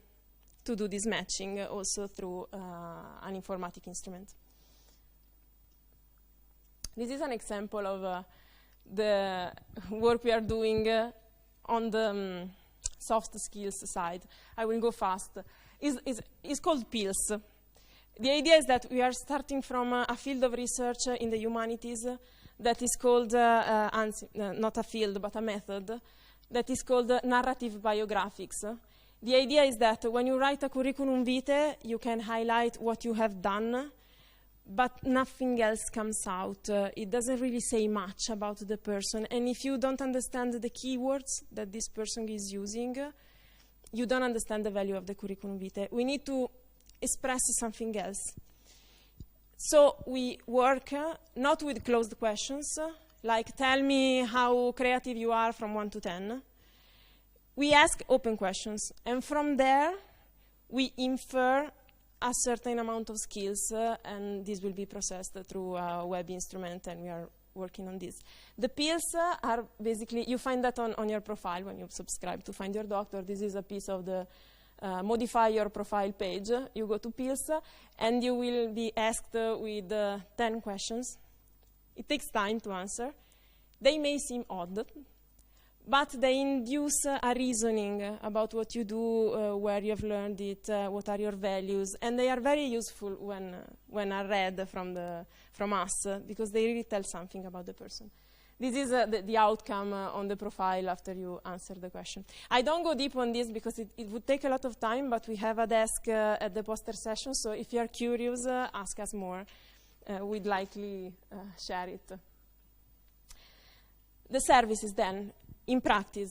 to do this matching also through an informatic instrument. This is an example of the work we are doing on the soft skills side. I will go fast. It's called PILS. The idea is that we are starting from a field of research in the humanities that is called, not a field, but a method, that is called narrative biographics. The idea is that when you write a curriculum vitae, you can highlight what you have done, but nothing else comes out. It doesn't really say much about the person. And if you don't understand the keywords that this person is using, you don't understand the value of the curriculum vitae. We need to express something else. So we work not with closed questions, like tell me how creative you are from 1 to 10. We ask open questions, and from there we infer a certain amount of skills, and this will be processed through a web instrument, and we are working on this. The PILS are basically, you find that on your profile when you subscribe to Find Your Doctor. This is a piece of the modify your profile page. You go to PILS, and you will be asked with 10 questions. It takes time to answer. They may seem odd, but they induce a reasoning about what you do, where you have learned it, what are your values, and they are very useful when are read from us, because they really tell something about the person. This is the outcome on the profile after you answer the question. I don't go deep on this because it would take a lot of time, but we have a desk at the poster session, so if you are curious, ask us more. We'd likely share it. The services then. In practice,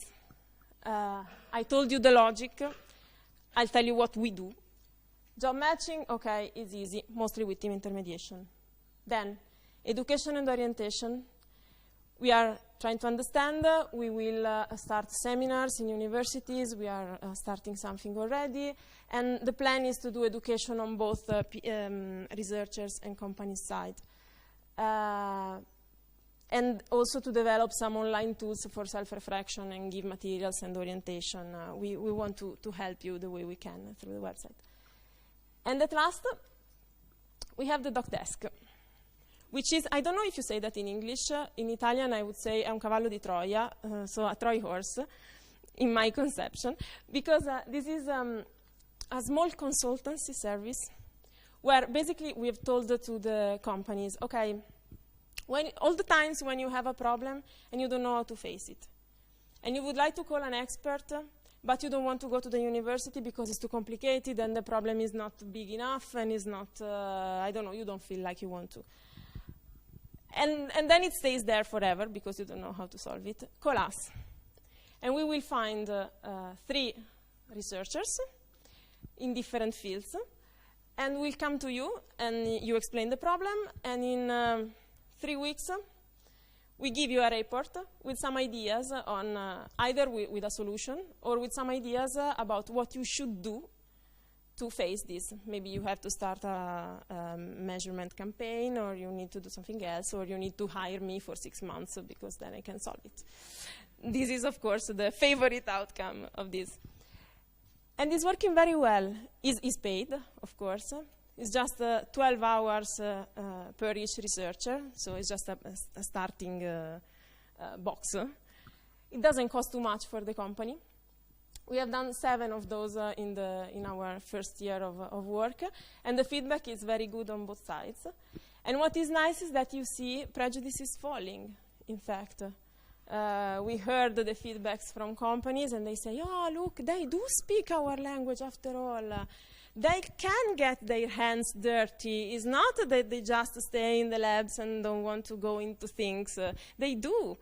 I told you the logic. I'll tell you what we do. Job matching, okay, is easy, mostly with team intermediation. Then, education and orientation. We are trying to understand. We will start seminars in universities. We are starting something already. And the plan is to do education on both researchers and company side. And also to develop some online tools for self-reflection and give materials and orientation. We want to help you the way we can through the website. And at last, we have the doc desk, which is, I don't know if you say that in English. In Italian, I would say è un cavallo di Troia, so a Troy horse, in my conception, because this is a small consultancy service where basically we have told to the companies, okay, all the times when you have a problem and you don't know how to face it, and you would like to call an expert, but you don't want to go to the university because it's too complicated and the problem is not big enough and is not, I don't know, you don't feel like you want to. And then it stays there forever because you don't know how to solve it. Call us. And we will find 3 researchers in different fields, and we'll come to you and you explain the problem, and in 3 weeks, we give you a report with some ideas on either with a solution or with some ideas about what you should do to face this. Maybe you have to start a measurement campaign, or you need to do something else, or you need to hire me for 6 months because then I can solve it. This is, of course, the favorite outcome of this. And it's working very well. It's paid, of course. It's just 12 hours per each researcher, so it's just a starting box. It doesn't cost too much for the company. We have done 7 of those in our first year of work, and the feedback is very good on both sides. And what is nice is that you see prejudice is falling, in fact. We heard the feedbacks from companies, and they say, oh, look, they do speak our language after all. They can get their hands dirty. It's not that they just stay in the labs and don't want to go into things. They do.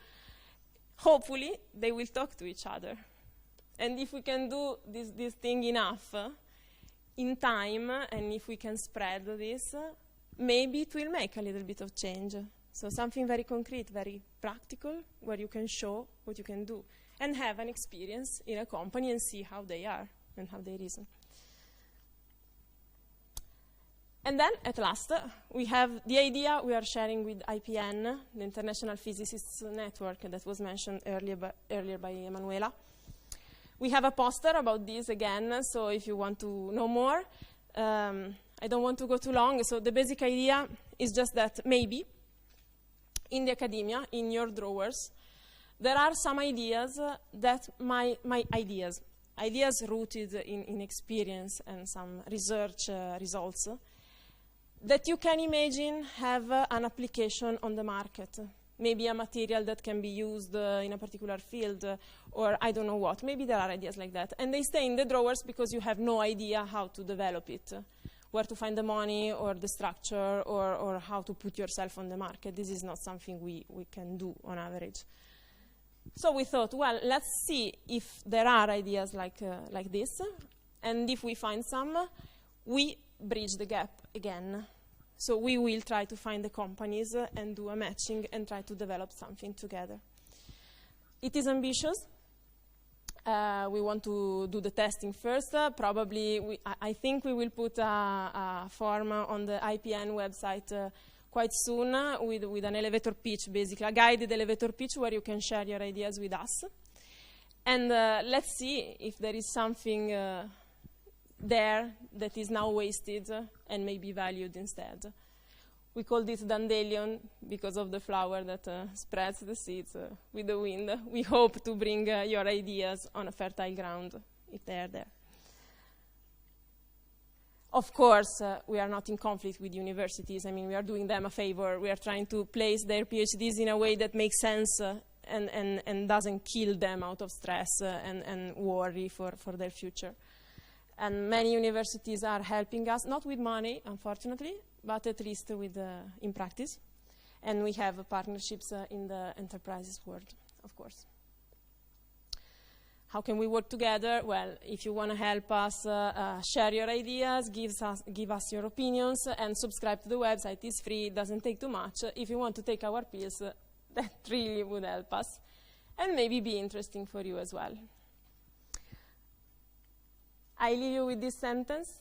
Hopefully, they will talk to each other. And if we can do this thing enough in time, and if we can spread this, maybe it will make a little bit of change. So something very concrete, very practical, where you can show what you can do and have an experience in a company and see how they are and how they reason. And then, at last, we have the idea we are sharing with IPN, the International Physicists Network that was mentioned earlier by Emanuela. We have a poster about this again, so if you want to know more, I don't want to go too long. So the basic idea is just that maybe in the academia, in your drawers, there are some ideas that my ideas rooted in experience and some research results, that you can imagine have an application on the market. Maybe a material that can be used in a particular field, or I don't know what. Maybe there are ideas like that. And they stay in the drawers because you have no idea how to develop it, where to find the money or the structure or how to put yourself on the market. This is not something we can do on average. So we thought, well, let's see if there are ideas like this. And if we find some, we bridge the gap again. So we will try to find the companies and do a matching and try to develop something together. It is ambitious. We want to do the testing first. Probably, I think we will put a form on the IPN website quite soon with an elevator pitch, basically, a guided elevator pitch where you can share your ideas with us. And let's see if there is something there that is now wasted and may be valued instead. We called it dandelion because of the flower that spreads the seeds with the wind. We hope to bring your ideas on a fertile ground if they are there. Of course, we are not in conflict with universities. I mean, we are doing them a favor. We are trying to place their PhDs in a way that makes sense and doesn't kill them out of stress and worry for their future. And many universities are helping us, not with money, unfortunately, but at least with in practice. And we have partnerships in the enterprises world, of course. How can we work together? Well, if you want to help us share your ideas, give us your opinions, and subscribe to the website. It's free, it doesn't take too much. If you want to take our pills, that really would help us, and maybe be interesting for you as well. I leave you with this sentence,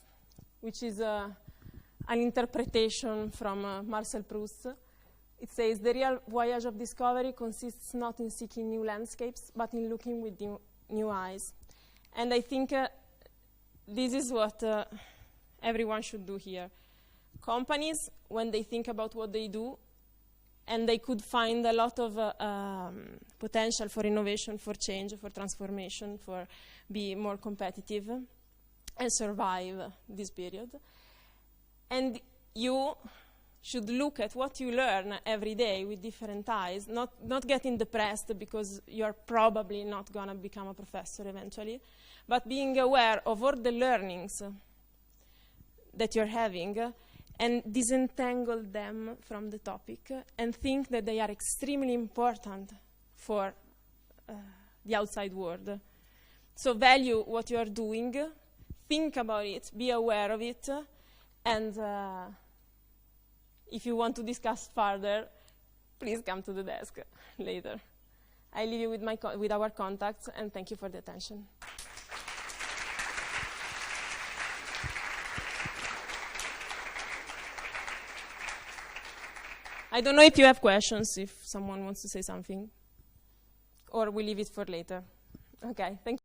which is an interpretation from Marcel Proust. It says, the real voyage of discovery consists not in seeking new landscapes, but in looking with new eyes. And I think this is what everyone should do here. Companies, when they think about what they do, and they could find a lot of potential for innovation, for change, for transformation, for be more competitive, and survive this period. And you should look at what you learn every day with different eyes, not getting depressed because you're probably not going to become a professor eventually, but being aware of all the learnings that you're having and disentangle them from the topic and think that they are extremely important for the outside world. So value what you are doing, think about it, be aware of it, and if you want to discuss further, please come to the desk later. I leave you with our contacts, and thank you for the attention. I don't know if you have questions, if someone wants to say something, or we leave it for later. Okay, thank you.